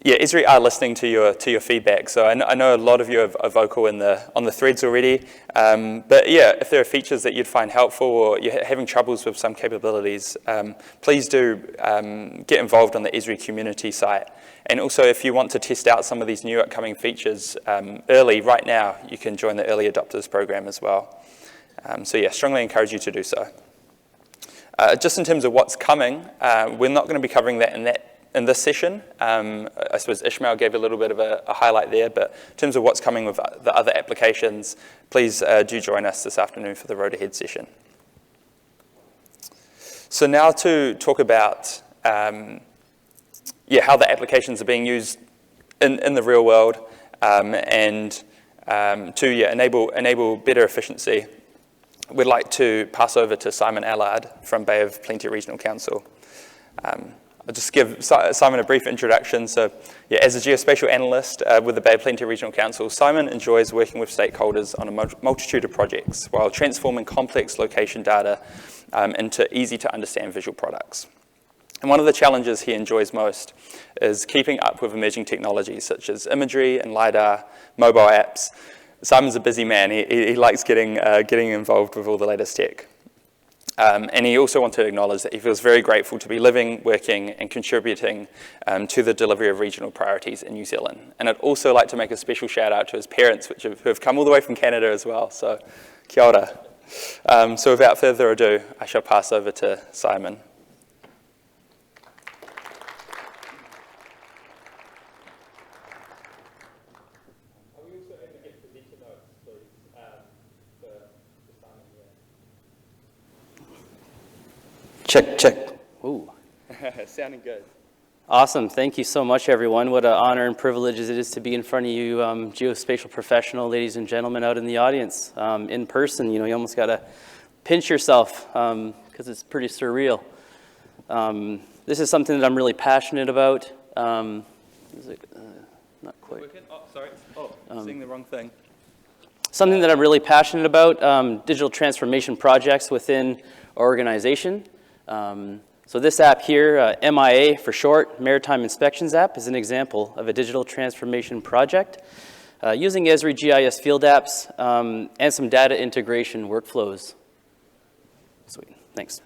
yeah, Esri are listening to your feedback. So I know a lot of you are vocal on the threads already. But yeah, if there are features that you'd find helpful or you're having troubles with some capabilities, please do get involved on the Esri community site. And also, if you want to test out some of these new upcoming features early, right now, you can join the Early Adopters program as well. So yeah, strongly encourage you to do so. Just in terms of what's coming, we're not going to be covering that in this session. I suppose Ishmael gave a little bit of a highlight there, but in terms of what's coming with the other applications, please do join us this afternoon for the Road Ahead session. So now to talk about how the applications are being used in the real world and to enable better efficiency, we'd like to pass over to Simon Allard from Bay of Plenty Regional Council. I'll just give Simon a brief introduction. So, yeah, as a geospatial analyst with the Bay of Plenty Regional Council, Simon enjoys working with stakeholders on a multitude of projects while transforming complex location data into easy-to-understand visual products. And one of the challenges he enjoys most is keeping up with emerging technologies such as imagery and LiDAR, mobile apps. Simon's a busy man. He likes getting involved with all the latest tech. And he also wanted to acknowledge that he feels very grateful to be living, working, and contributing to the delivery of regional priorities in New Zealand. And I'd also like to make a special shout out to his parents, who have come all the way from Canada as well. So, kia ora. So without further ado, I shall pass over to Simon. Check. Ooh. Sounding good. Awesome. Thank you so much, everyone. What an honor and privilege it is to be in front of you, geospatial professional, ladies and gentlemen out in the audience. In person, you almost got to pinch yourself because it's pretty surreal. This is something that I'm really passionate about. Not quite. Oh, sorry. Seeing the wrong thing. Something that I'm really passionate about, digital transformation projects within our organization. So this app here, MIA for short, Maritime Inspections App, is an example of a digital transformation project using Esri GIS field apps and some data integration workflows. Sweet, thanks.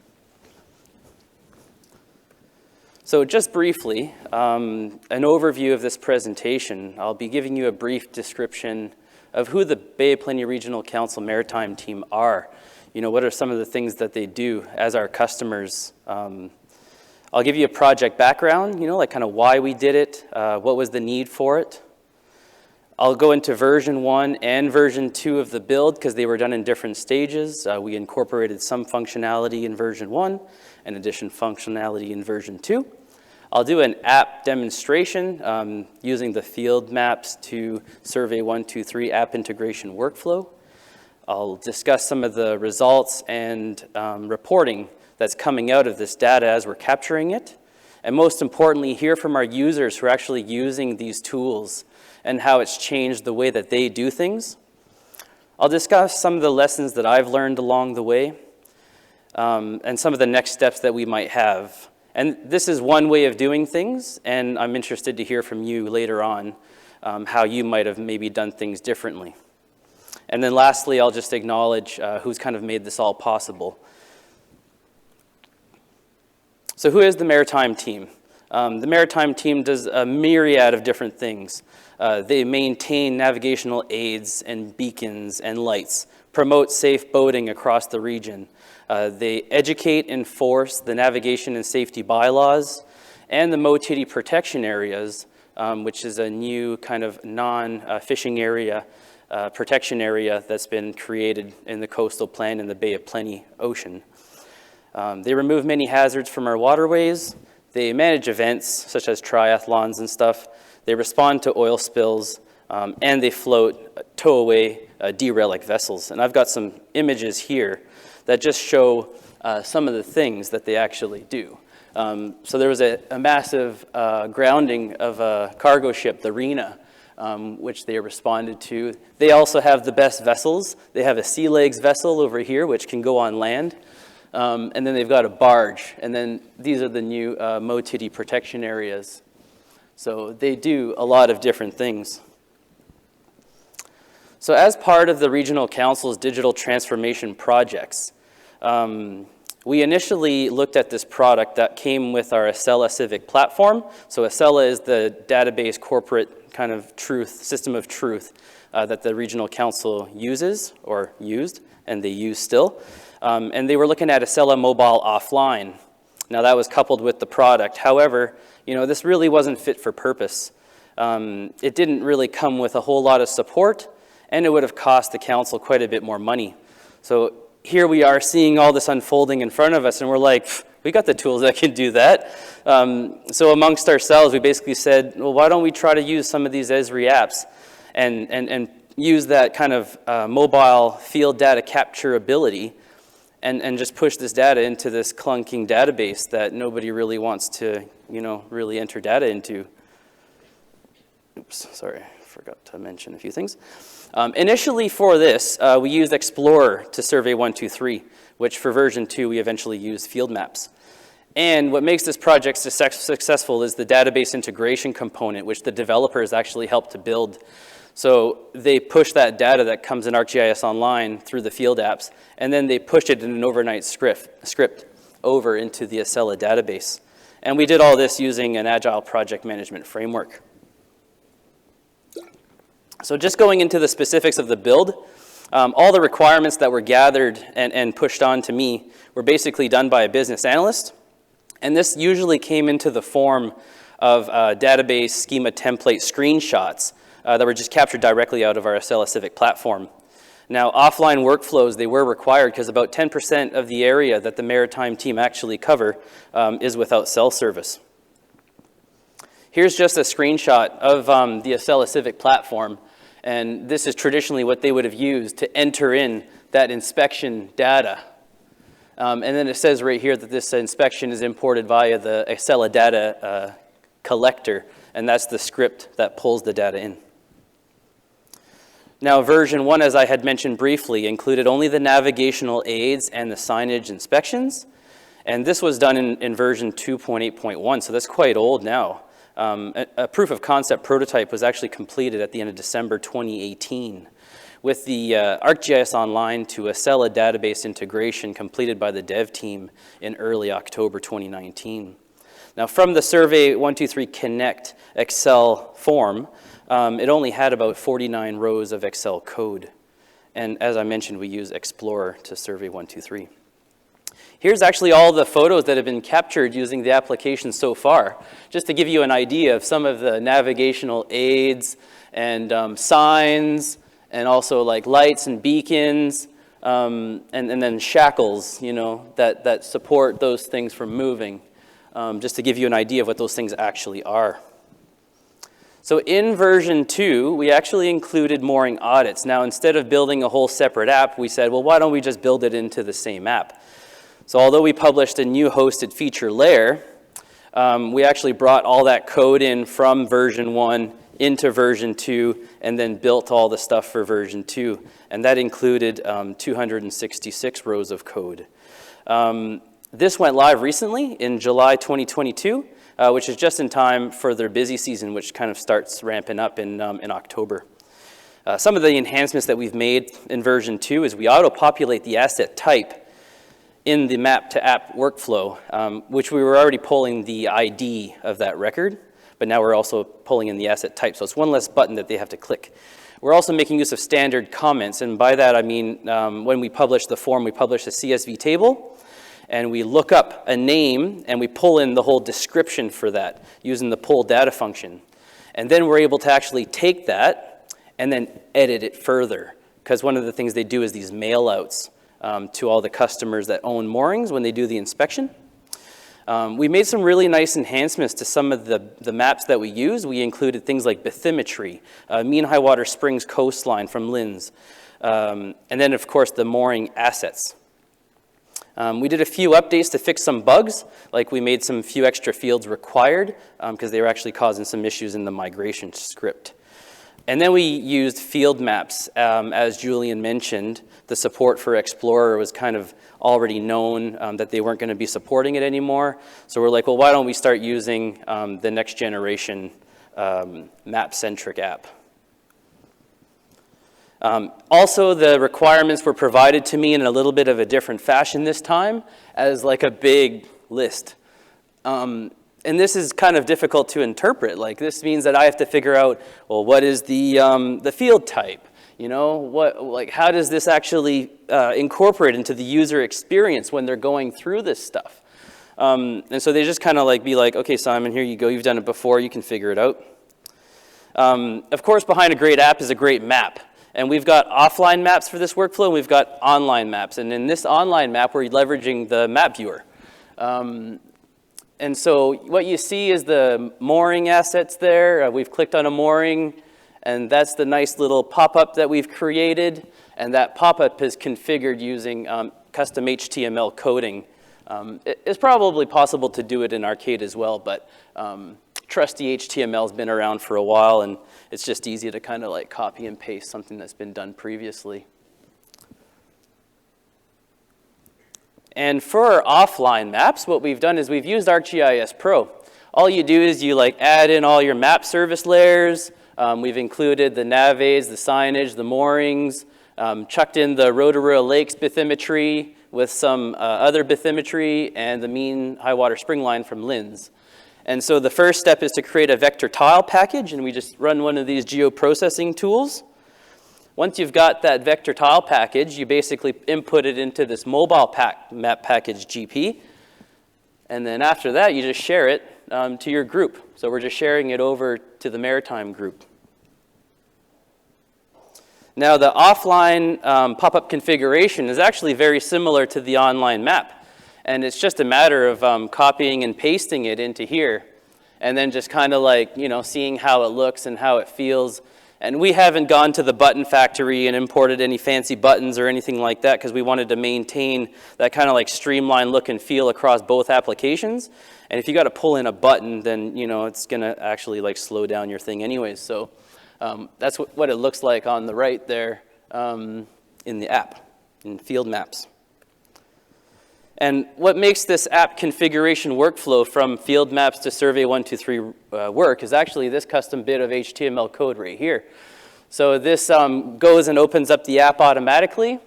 So just briefly, an overview of this presentation. I'll be giving you a brief description of who the Bay of Plenty Regional Council Maritime team are. What are some of the things that they do as our customers? I'll give you a project background, like kind of why we did it, what was the need for it. I'll go into version 1 and version 2 of the build because they were done in different stages. We incorporated some functionality in version 1 and additional functionality in version 2. I'll do an app demonstration using the field maps to Survey 123 app integration workflow. I'll discuss some of the results and reporting that's coming out of this data as we're capturing it. And most importantly, hear from our users who are actually using these tools and how it's changed the way that they do things. I'll discuss some of the lessons that I've learned along the way and some of the next steps that we might have. And this is one way of doing things, and I'm interested to hear from you later on how you might have maybe done things differently. And then lastly, I'll just acknowledge who's kind of made this all possible. So who is the Maritime team? The Maritime team does a myriad of different things. They maintain navigational aids and beacons and lights, promote safe boating across the region. They educate, enforce the navigation and safety bylaws and the Motiti protection areas, which is a new kind of non-fishing area, protection area that's been created in the coastal plain in the Bay of Plenty Ocean. They remove many hazards from our waterways. They manage events such as triathlons and stuff. They respond to oil spills, and they float, tow away derelict vessels. And I've got some images here that just show some of the things that they actually do. So there was a massive grounding of a cargo ship, the Rena, which they responded to. They also have the best vessels. They have a sea legs vessel over here, which can go on land. And then they've got a barge. And then these are the new Motiti protection areas. So they do a lot of different things. So as part of the Regional Council's digital transformation projects, we initially looked at this product that came with our Acela Civic platform. So Acela is the database corporate kind of system of truth that the Regional Council uses or used, and they use still. And they were looking at Acela Mobile Offline. Now that was coupled with the product. However, this really wasn't fit for purpose. It didn't really come with a whole lot of support, and it would have cost the council quite a bit more money. So here we are seeing all this unfolding in front of us, and we're like, we got the tools that can do that. So amongst ourselves, we basically said, well, why don't we try to use some of these Esri apps and use that kind of mobile field data capture ability and just push this data into this clunking database that nobody really wants to, really enter data into. Oops, sorry, I forgot to mention a few things. Initially for this, we used Explorer to Survey 123, which for version 2, we eventually used field maps. And what makes this project successful is the database integration component, which the developers actually helped to build. So they push that data that comes in ArcGIS Online through the field apps, and then they push it in an overnight script over into the Acela database. And we did all this using an agile project management framework. So just going into the specifics of the build, all the requirements that were gathered and pushed on to me were basically done by a business analyst. And this usually came into the form of database schema template screenshots that were just captured directly out of our Acela Civic platform. Now, offline workflows, they were required because about 10% of the area that the Maritime team actually cover is without cell service. Here's just a screenshot of the Acela Civic platform. And this is traditionally what they would have used to enter in that inspection data. And then it says right here that this inspection is imported via the Acela data collector, and that's the script that pulls the data in. Now, version 1, as I had mentioned briefly, included only the navigational aids and the signage inspections. And this was done in version 2.8.1, so that's quite old now. A proof of concept prototype was actually completed at the end of December 2018 with the ArcGIS Online to Acela database integration completed by the dev team in early October 2019. Now from the Survey 123 Connect Excel form, it only had about 49 rows of Excel code. And as I mentioned, we use Explorer to Survey 123. Here's actually all the photos that have been captured using the application so far, just to give you an idea of some of the navigational aids and signs, and also like lights and beacons, and then shackles, you know, that support those things from moving, just to give you an idea of what those things actually are. So in version 2, we actually included mooring audits. Now, instead of building a whole separate app, we said, well, why don't we just build it into the same app? So although we published a new hosted feature layer, we actually brought all that code in from version 1 into version 2, and then built all the stuff for version 2. And that included 266 rows of code. This went live recently in July 2022. Which is just in time for their busy season, which kind of starts ramping up in October. Some of the enhancements that we've made in version 2 is we auto-populate the asset type in the map-to-app workflow, which we were already pulling the ID of that record, but now we're also pulling in the asset type, so it's one less button that they have to click. We're also making use of standard comments, and by that I mean when we publish the form, we publish a CSV table, and we look up a name and we pull in the whole description for that using the pull data function. And then we're able to actually take that and then edit it further, because one of the things they do is these mail outs to all the customers that own moorings when they do the inspection. We made some really nice enhancements to some of the maps that we use. We included things like bathymetry, mean high water springs coastline from LINS, and then of course the mooring assets. We did a few updates to fix some bugs, like we made some few extra fields required because they were actually causing some issues in the migration script. And then we used field maps. As Julian mentioned, the support for Explorer was kind of already known that they weren't going to be supporting it anymore. So we're like, well, why don't we start using the next generation map-centric app? Also, the requirements were provided to me in a little bit of a different fashion this time as like a big list. And this is kind of difficult to interpret. Like this means that I have to figure out, well, what is the field type? You know, how does this actually incorporate into the user experience when they're going through this stuff? And so they just kind of like be like, okay, Simon, here you go. You've done it before. You can figure it out. Of course, behind a great app is a great map. And we've got offline maps for this workflow, and we've got online maps. And in this online map, we're leveraging the map viewer. And so what you see is the mooring assets there. We've clicked on a mooring, and that's the nice little pop-up that we've created. And that pop-up is configured using custom HTML coding. It's probably possible to do it in Arcade as well, but trusty HTML has been around for a while, and it's just easy to kind of like copy and paste something that's been done previously. And for our offline maps, what we've done is we've used ArcGIS Pro. All you do is you like add in all your map service layers. We've included the nav aids, the signage, the moorings, chucked in the Rotorua Lakes bathymetry with some other bathymetry, and the mean high water spring line from LINS. And so the first step is to create a vector tile package, and we just run one of these geoprocessing tools. Once you've got that vector tile package, you basically input it into this mobile map package GP. And then after that, you just share it to your group. So we're just sharing it over to the maritime group. Now the offline pop-up configuration is actually very similar to the online map. And it's just a matter of copying and pasting it into here, and then just kind of like, you know, seeing how it looks and how it feels. And we haven't gone to the button factory and imported any fancy buttons or anything like that, because we wanted to maintain that kind of like streamlined look and feel across both applications. And if you got to pull in a button, then, you know, it's going to actually like slow down your thing anyways. So that's what it looks like on the right there in the app, in field maps. And what makes this app configuration workflow from field maps to Survey 123 work is actually this custom bit of HTML code right here. So this goes and opens up the app automatically.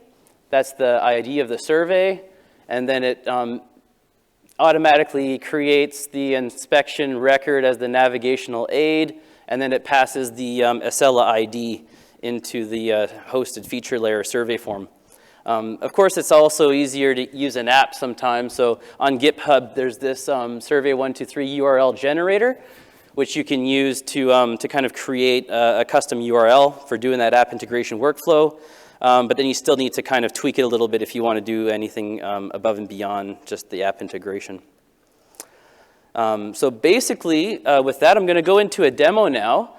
That's the ID of the survey. And then it automatically creates the inspection record as the navigational aid. And then it passes the Acela ID into the hosted feature layer survey form. Of course, it's also easier to use an app sometimes. So on GitHub, there's this Survey123 URL generator, which you can use to kind of create a custom URL for doing that app integration workflow. But then you still need to kind of tweak it a little bit if you want to do anything above and beyond just the app integration. So basically, with that, I'm going to go into a demo now.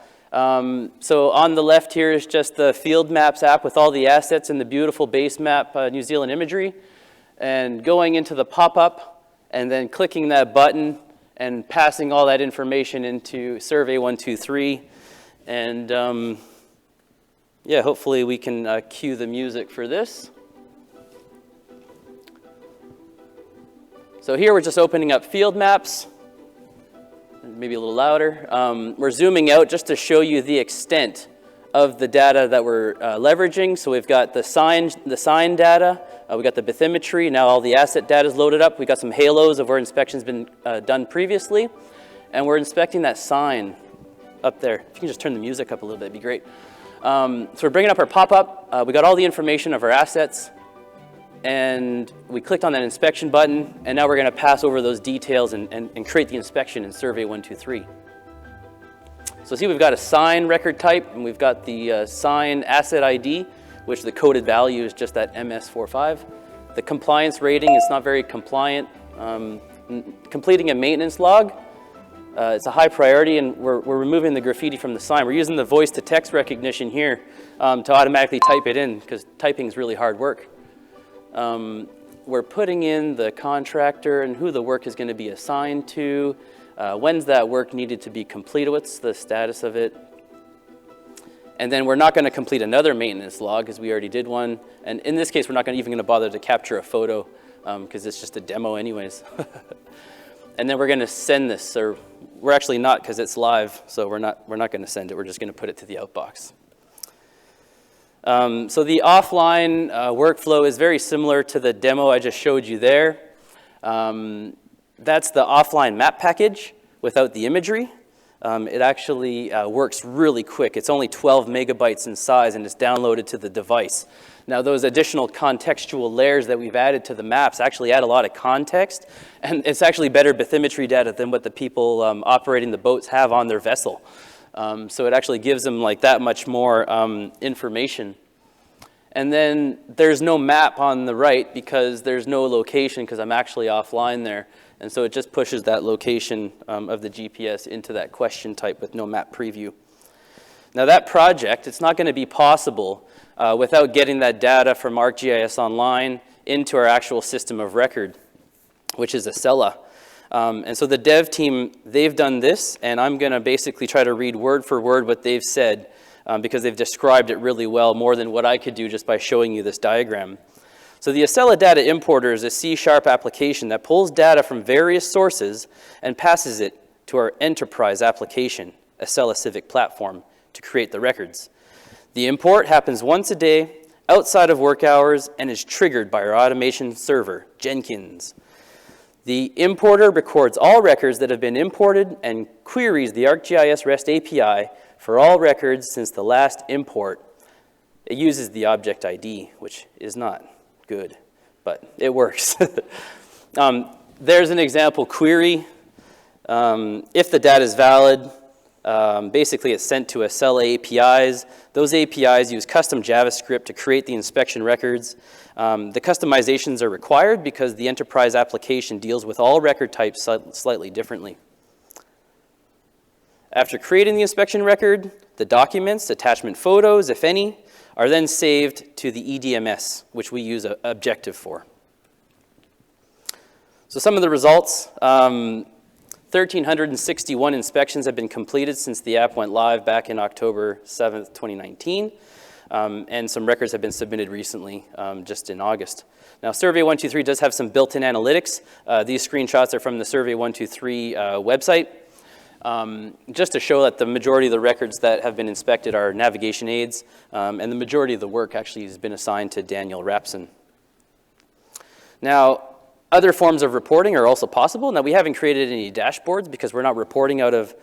So on the left here is just the Field Maps app with all the assets and the beautiful base map New Zealand imagery. And going into the pop-up and then clicking that button and passing all that information into Survey123. And yeah, hopefully we can cue the music for this. So here we're just opening up Field Maps. Maybe a little louder. We're zooming out just to show you the extent of the data that we're leveraging. So we've got the sign data, we got the bathymetry, now all the asset data is loaded up. We got some halos of where inspection's been done previously, and we're inspecting that sign up there. If you can just turn the music up a little bit, it'd be great. So we're bringing up our pop-up. We got all the information of our assets, and we clicked on that inspection button, and now we're going to pass over those details and create the inspection in Survey123. So see, we've got a sign record type, and we've got the sign asset ID, which the coded value is just that MS45. The compliance rating is not very compliant. Completing a maintenance log, it's a high priority, and we're removing the graffiti from the sign. We're using the voice-to-text recognition here to automatically type it in, because typing is really hard work. We're putting in the contractor and who the work is going to be assigned to, when's that work needed to be completed, what's the status of it. And then we're not going to complete another maintenance log because we already did one. And in this case, we're not even going to bother to capture a photo because it's just a demo anyways. And then we're going to send this, or we're actually not because it's live, so we're not going to send it. We're just going to put it to the outbox. So the offline workflow is very similar to the demo I just showed you there. That's the offline map package without the imagery. It actually works really quick. It's only 12 megabytes in size, and it's downloaded to the device. Now, those additional contextual layers that we've added to the maps actually add a lot of context, and it's actually better bathymetry data than what the people operating the boats have on their vessel. So it actually gives them like that much more information. And then there's no map on the right because there's no location because I'm actually offline there. And so it just pushes that location of the GPS into that question type with no map preview. Now that project, it's not going to be possible without getting that data from ArcGIS Online into our actual system of record, which is Acela. And so the dev team, they've done this, and I'm going to basically try to read word for word what they've said because they've described it really well, more than what I could do just by showing you this diagram. So the Acela Data Importer is a C# application that pulls data from various sources and passes it to our enterprise application, Acela Civic Platform, to create the records. The import happens once a day, outside of work hours, and is triggered by our automation server, Jenkins. The importer records all records that have been imported and queries the ArcGIS REST API for all records since the last import. It uses the object ID, which is not good, but it works. There's an example query. If the data is valid, basically it's sent to Acela APIs. Those APIs use custom JavaScript to create the inspection records. The customizations are required because the enterprise application deals with all record types slightly differently. After creating the inspection record, the documents, attachment photos, if any, are then saved to the EDMS, which we use Objective for. So some of the results, 1,361 inspections have been completed since the app went live back in October 7th, 2019. And some records have been submitted recently, just in August. Now, Survey123 does have some built-in analytics. These screenshots are from the Survey123 website. Just to show that the majority of the records that have been inspected are navigation aids, and the majority of the work actually has been assigned to Daniel Rapson. Now, other forms of reporting are also possible. Now, we haven't created any dashboards because we're not reporting out of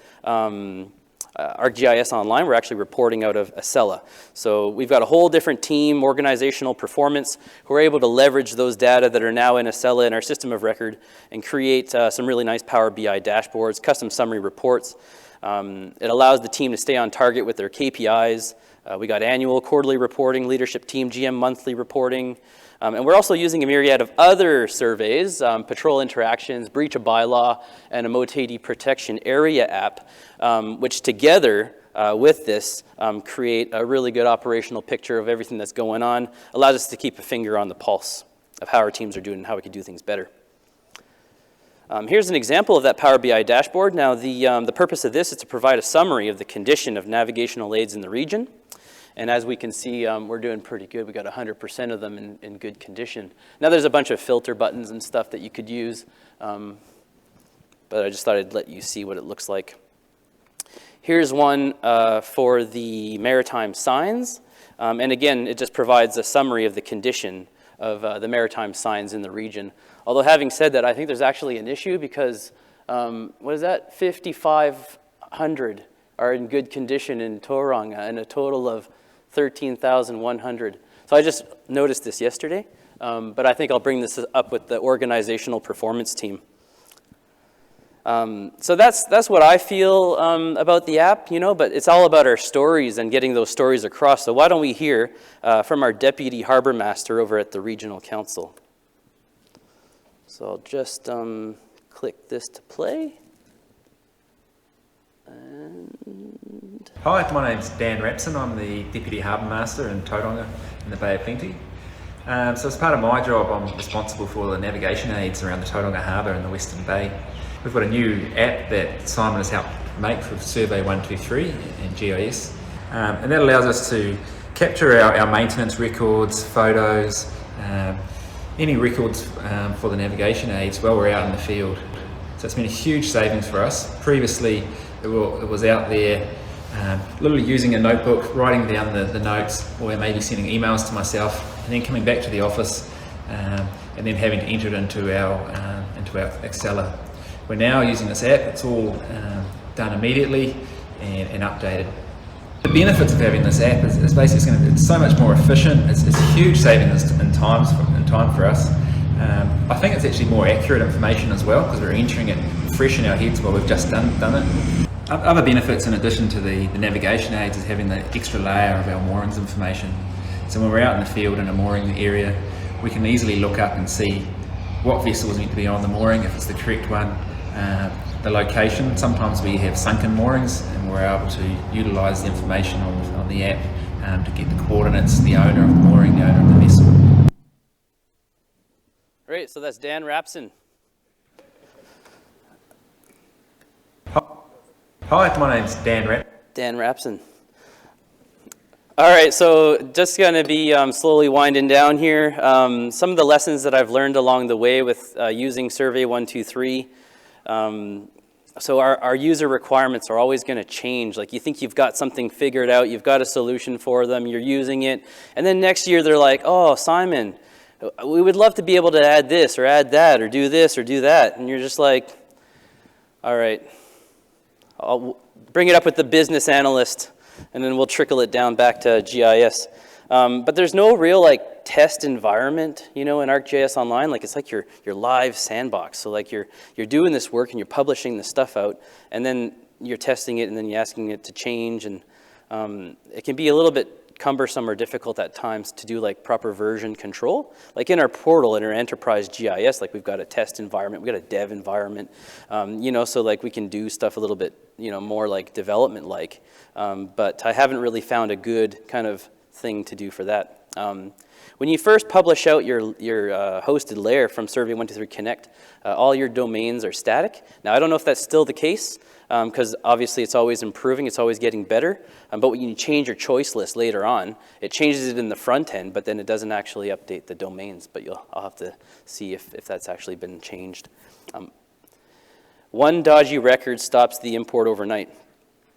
ArcGIS Online, we're actually reporting out of Acela. So we've got a whole different team, organizational performance, who are able to leverage those data that are now in Acela in our system of record and create some really nice Power BI dashboards, custom summary reports. It allows the team to stay on target with their KPIs. We got annual, quarterly reporting, leadership team, GM monthly reporting. And we're also using a myriad of other surveys, patrol interactions, breach of bylaw, and a Moteti protection area app, which together with this create a really good operational picture of everything that's going on, allows us to keep a finger on the pulse of how our teams are doing and how we can do things better. Here's an example of that Power BI dashboard. Now, the purpose of this is to provide a summary of the condition of navigational aids in the region. And as we can see, we're doing pretty good. We got 100% of them in good condition. Now there's a bunch of filter buttons and stuff that you could use, but I just thought I'd let you see what it looks like. Here's one for the maritime signs. And again, it just provides a summary of the condition of the maritime signs in the region. Although having said that, I think there's actually an issue because, what is that, 5,500 are in good condition in Tauranga and a total of 13,100. So I just noticed this yesterday, but I think I'll bring this up with the organizational performance team. So that's what I feel about the app, you know, but it's all about our stories and getting those stories across. So why don't we hear from our Deputy Harbour Master over at the Regional Council. So I'll just click this to play. And hi, my name's Dan Rapson. I'm the Deputy Harbour Master in Tauranga in the Bay of Plenty. So as part of my job, I'm responsible for the navigation aids around the Tauranga Harbour in the Western Bay. We've got a new app that Simon has helped make for Survey 123 and GIS. And that allows us to capture our maintenance records, photos, any records for the navigation aids while we're out in the field. So it's been a huge savings for us. Previously, it was out there literally using a notebook, writing down the notes, or maybe sending emails to myself, and then coming back to the office and then having to enter it into our Acela. We're now using this app. It's all done immediately and updated. The benefits of having this app is basically it's so much more efficient. It's huge savings in time for us. I think it's actually more accurate information as well because we're entering it fresh in our heads while we've just done it. Other benefits in addition to the navigation aids is having the extra layer of our moorings information. So when we're out in the field in a mooring area, we can easily look up and see what vessels need to be on the mooring, if it's the correct one, the location. Sometimes we have sunken moorings and we're able to utilise the information on the app to get the coordinates, the owner of the mooring, the owner of the vessel. Great, so that's Dan Rapson. Hi, my name's Dan Rapson. All right, so just going to be slowly winding down here. Some of the lessons that I've learned along the way with using Survey 123. So our user requirements are always going to change. Like you think you've got something figured out, you've got a solution for them, you're using it, and then next year they're like, oh, Simon, we would love to be able to add this or add that or do this or do that. And you're just like, all right, I'll bring it up with the business analyst and then we'll trickle it down back to GIS. But there's no real like test environment, you know, in ArcGIS Online. Like it's like your live sandbox. So like you're doing this work and you're publishing the stuff out and then you're testing it and then you're asking it to change. And it can be a little bit cumbersome or difficult at times to do like proper version control. Like in our portal, in our enterprise GIS, like we've got a test environment, we've got a dev environment, you know, so like we can do stuff a little bit, you know, more like development-like. But I haven't really found a good kind of thing to do for that. When you first publish out your hosted layer from Survey 123 Connect, all your domains are static. Now, I don't know if that's still the case, because obviously it's always improving, it's always getting better. But when you change your choice list later on, it changes it in the front end, but then it doesn't actually update the domains. But I'll have to see if that's actually been changed. One dodgy record stops the import overnight.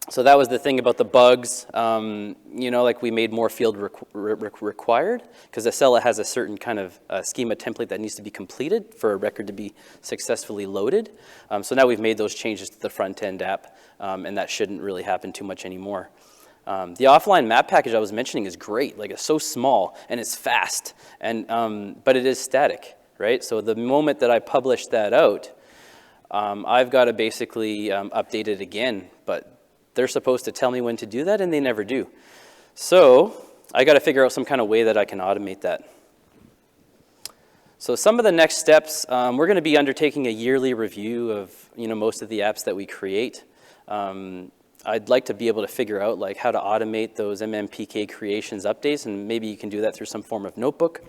So that was the thing about the bugs, you know, like we made more field required, because Acela has a certain kind of schema template that needs to be completed for a record to be successfully loaded. So now we've made those changes to the front-end app, and that shouldn't really happen too much anymore. The offline map package I was mentioning is great. Like, it's so small and it's fast, and but it is static, right? So the moment that I publish that out, I've got to basically update it again, but they're supposed to tell me when to do that, and they never do. So I got to figure out some kind of way that I can automate that. So some of the next steps, we're going to be undertaking a yearly review of, you know, most of the apps that we create. I'd like to be able to figure out like how to automate those MMPK creations updates, and maybe you can do that through some form of notebook.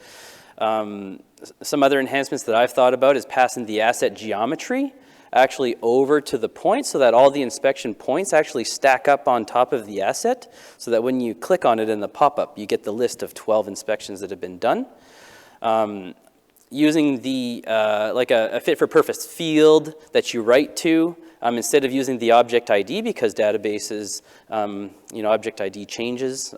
Some other enhancements that I've thought about is passing the asset geometry actually over to the point so that all the inspection points actually stack up on top of the asset, so that when you click on it in the pop-up, you get the list of 12 inspections that have been done. Using the like a fit-for-purpose field that you write to, instead of using the object ID, because databases, you know, object ID changes.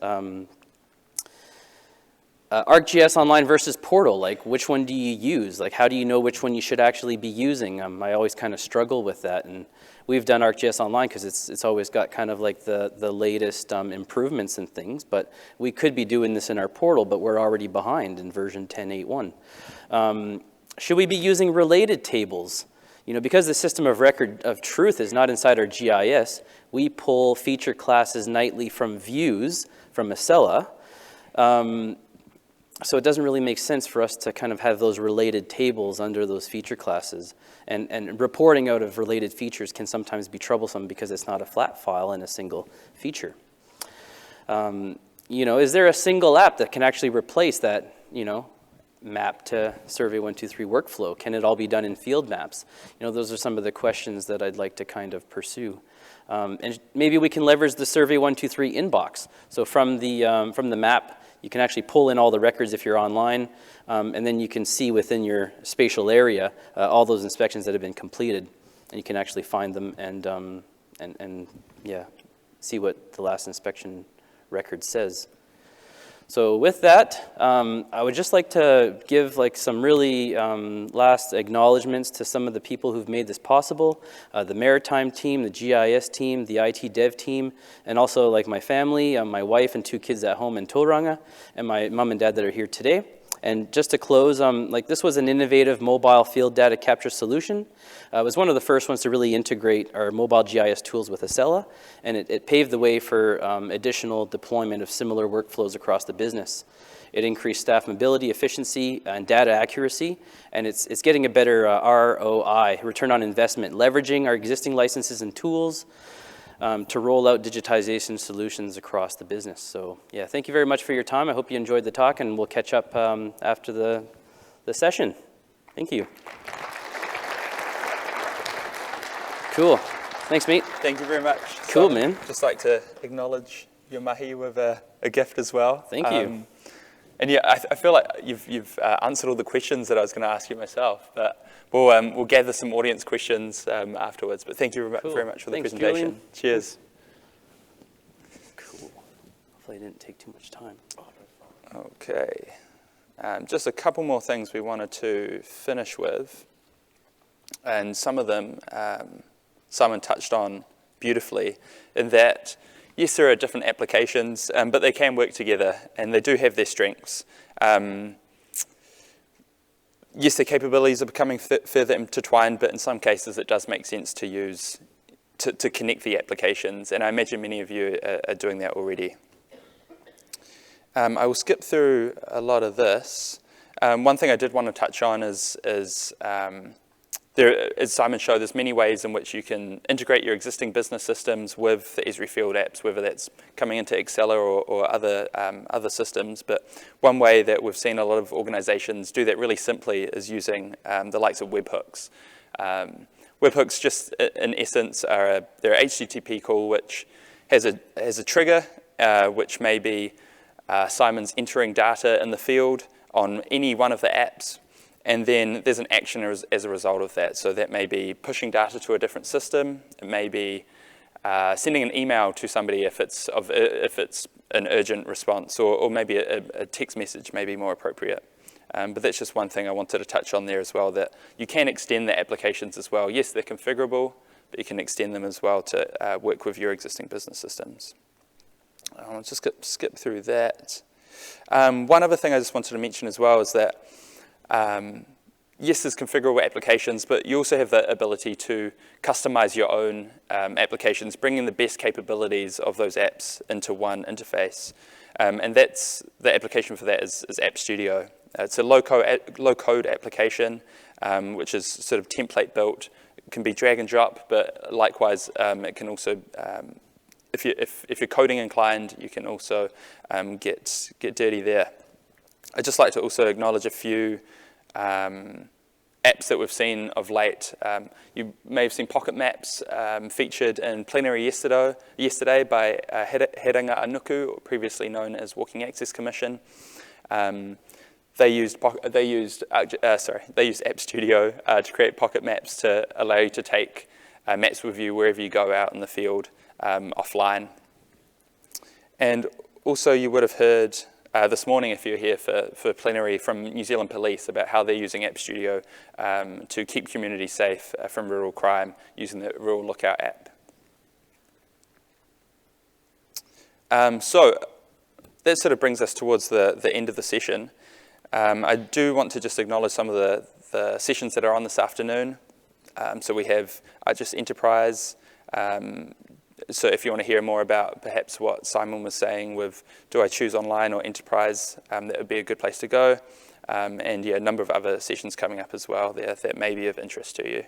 ArcGIS Online versus Portal, like which one do you use? Like how do you know which one you should actually be using? I always kind of struggle with that, and we've done ArcGIS Online because it's always got kind of like the latest improvements and things, but we could be doing this in our portal, but we're already behind in version 10.8.1. Should we be using related tables? You know, because the system of record of truth is not inside our GIS, we pull feature classes nightly from views from Acela. So it doesn't really make sense for us to kind of have those related tables under those feature classes. And reporting out of related features can sometimes be troublesome because it's not a flat file in a single feature. You know, is there a single app that can actually replace that, you know, map to Survey 123 workflow? Can it all be done in field maps? You know, those are some of the questions that I'd like to kind of pursue. And maybe we can leverage the Survey 123 inbox. So from the map, you can actually pull in all the records if you're online, and then you can see within your spatial area all those inspections that have been completed, and you can actually find them and yeah, see what the last inspection record says. So with that, I would just like to give like some really last acknowledgements to some of the people who've made this possible, the maritime team, the GIS team, the IT dev team, and also like my family, my wife and 2 kids at home in Tauranga, and my mom and dad that are here today. And just to close, like this was an innovative mobile field data capture solution. It was one of the first ones to really integrate our mobile GIS tools with Acela, and it paved the way for additional deployment of similar workflows across the business. It increased staff mobility, efficiency, and data accuracy, and it's getting a better ROI, return on investment, leveraging our existing licenses and tools to roll out digitization solutions across the business. So yeah, thank you very much for your time. I hope you enjoyed the talk, and we'll catch up after the session. Thank you. Cool. Thanks, mate. Thank you very much. Cool, So, man. Just like to acknowledge your mahi with a gift as well. Thank you. And yeah, I feel like you've answered all the questions that I was going to ask you myself, but we'll gather some audience questions afterwards. But thank you very much for the Thanks, presentation. Julian. Cheers. Cool. Hopefully I didn't take too much time. Okay. Just a couple more things we wanted to finish with, and some of them Simon touched on beautifully, in that yes, there are different applications, but they can work together, and they do have their strengths. Yes, the capabilities are becoming further intertwined, but in some cases it does make sense to use, to connect the applications, and I imagine many of you are doing that already. I will skip through a lot of this. One thing I did want to touch on is there, as Simon showed, there's many ways in which you can integrate your existing business systems with the Esri field apps, whether that's coming into Acela or other systems. But one way that we've seen a lot of organizations do that really simply is using the likes of webhooks. Webhooks, just in essence, they're an HTTP call which has a trigger, which may be Simon's entering data in the field on any one of the apps. And then there's an action as a result of that. So that may be pushing data to a different system. It may be sending an email to somebody if it's an urgent response, or maybe a text message may be more appropriate. But that's just one thing I wanted to touch on there as well, that you can extend the applications as well. Yes, they're configurable, but you can extend them as well to work with your existing business systems. I'll just skip through that. One other thing I just wanted to mention as well is that, yes, there's configurable applications, but you also have the ability to customize your own applications, bringing the best capabilities of those apps into one interface. And the application for that is App Studio. It's a low-code application, which is sort of template built. It can be drag and drop, but likewise, it can also, if you're coding inclined, you can also get dirty there. I'd just like to also acknowledge a few apps that we've seen of late. You may have seen Pocket Maps featured in plenary yesterday by Heranga Anuku, previously known as Walking Access Commission. They used App Studio to create Pocket Maps to allow you to take maps with you wherever you go out in the field offline. And also you would have heard this morning, if you're here for plenary, from New Zealand Police about how they're using App Studio to keep communities safe from rural crime using the Rural Lookout app. So that sort of brings us towards the end of the session. I do want to just acknowledge some of the sessions that are on this afternoon. So we have ArcGIS Enterprise. So if you want to hear more about perhaps what Simon was saying with do I choose online or enterprise, that would be a good place to go. And yeah, a number of other sessions coming up as well there that may be of interest to you.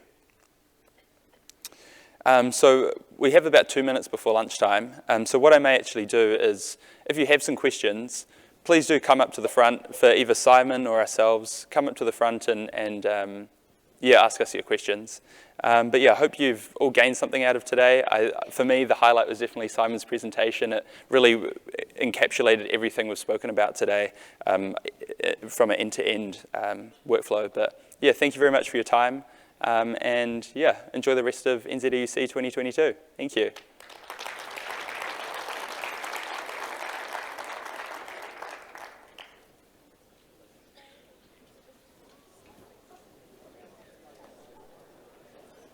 So we have about 2 minutes before lunchtime. So what I may actually do is, if you have some questions, please do come up to the front for either Simon or ourselves. Come up to the front and ask us your questions. But yeah, I hope you've all gained something out of today. For me, the highlight was definitely Simon's presentation. It really encapsulated everything we've spoken about today from an end-to-end workflow. But yeah, thank you very much for your time. And yeah, enjoy the rest of NZEUC 2022. Thank you.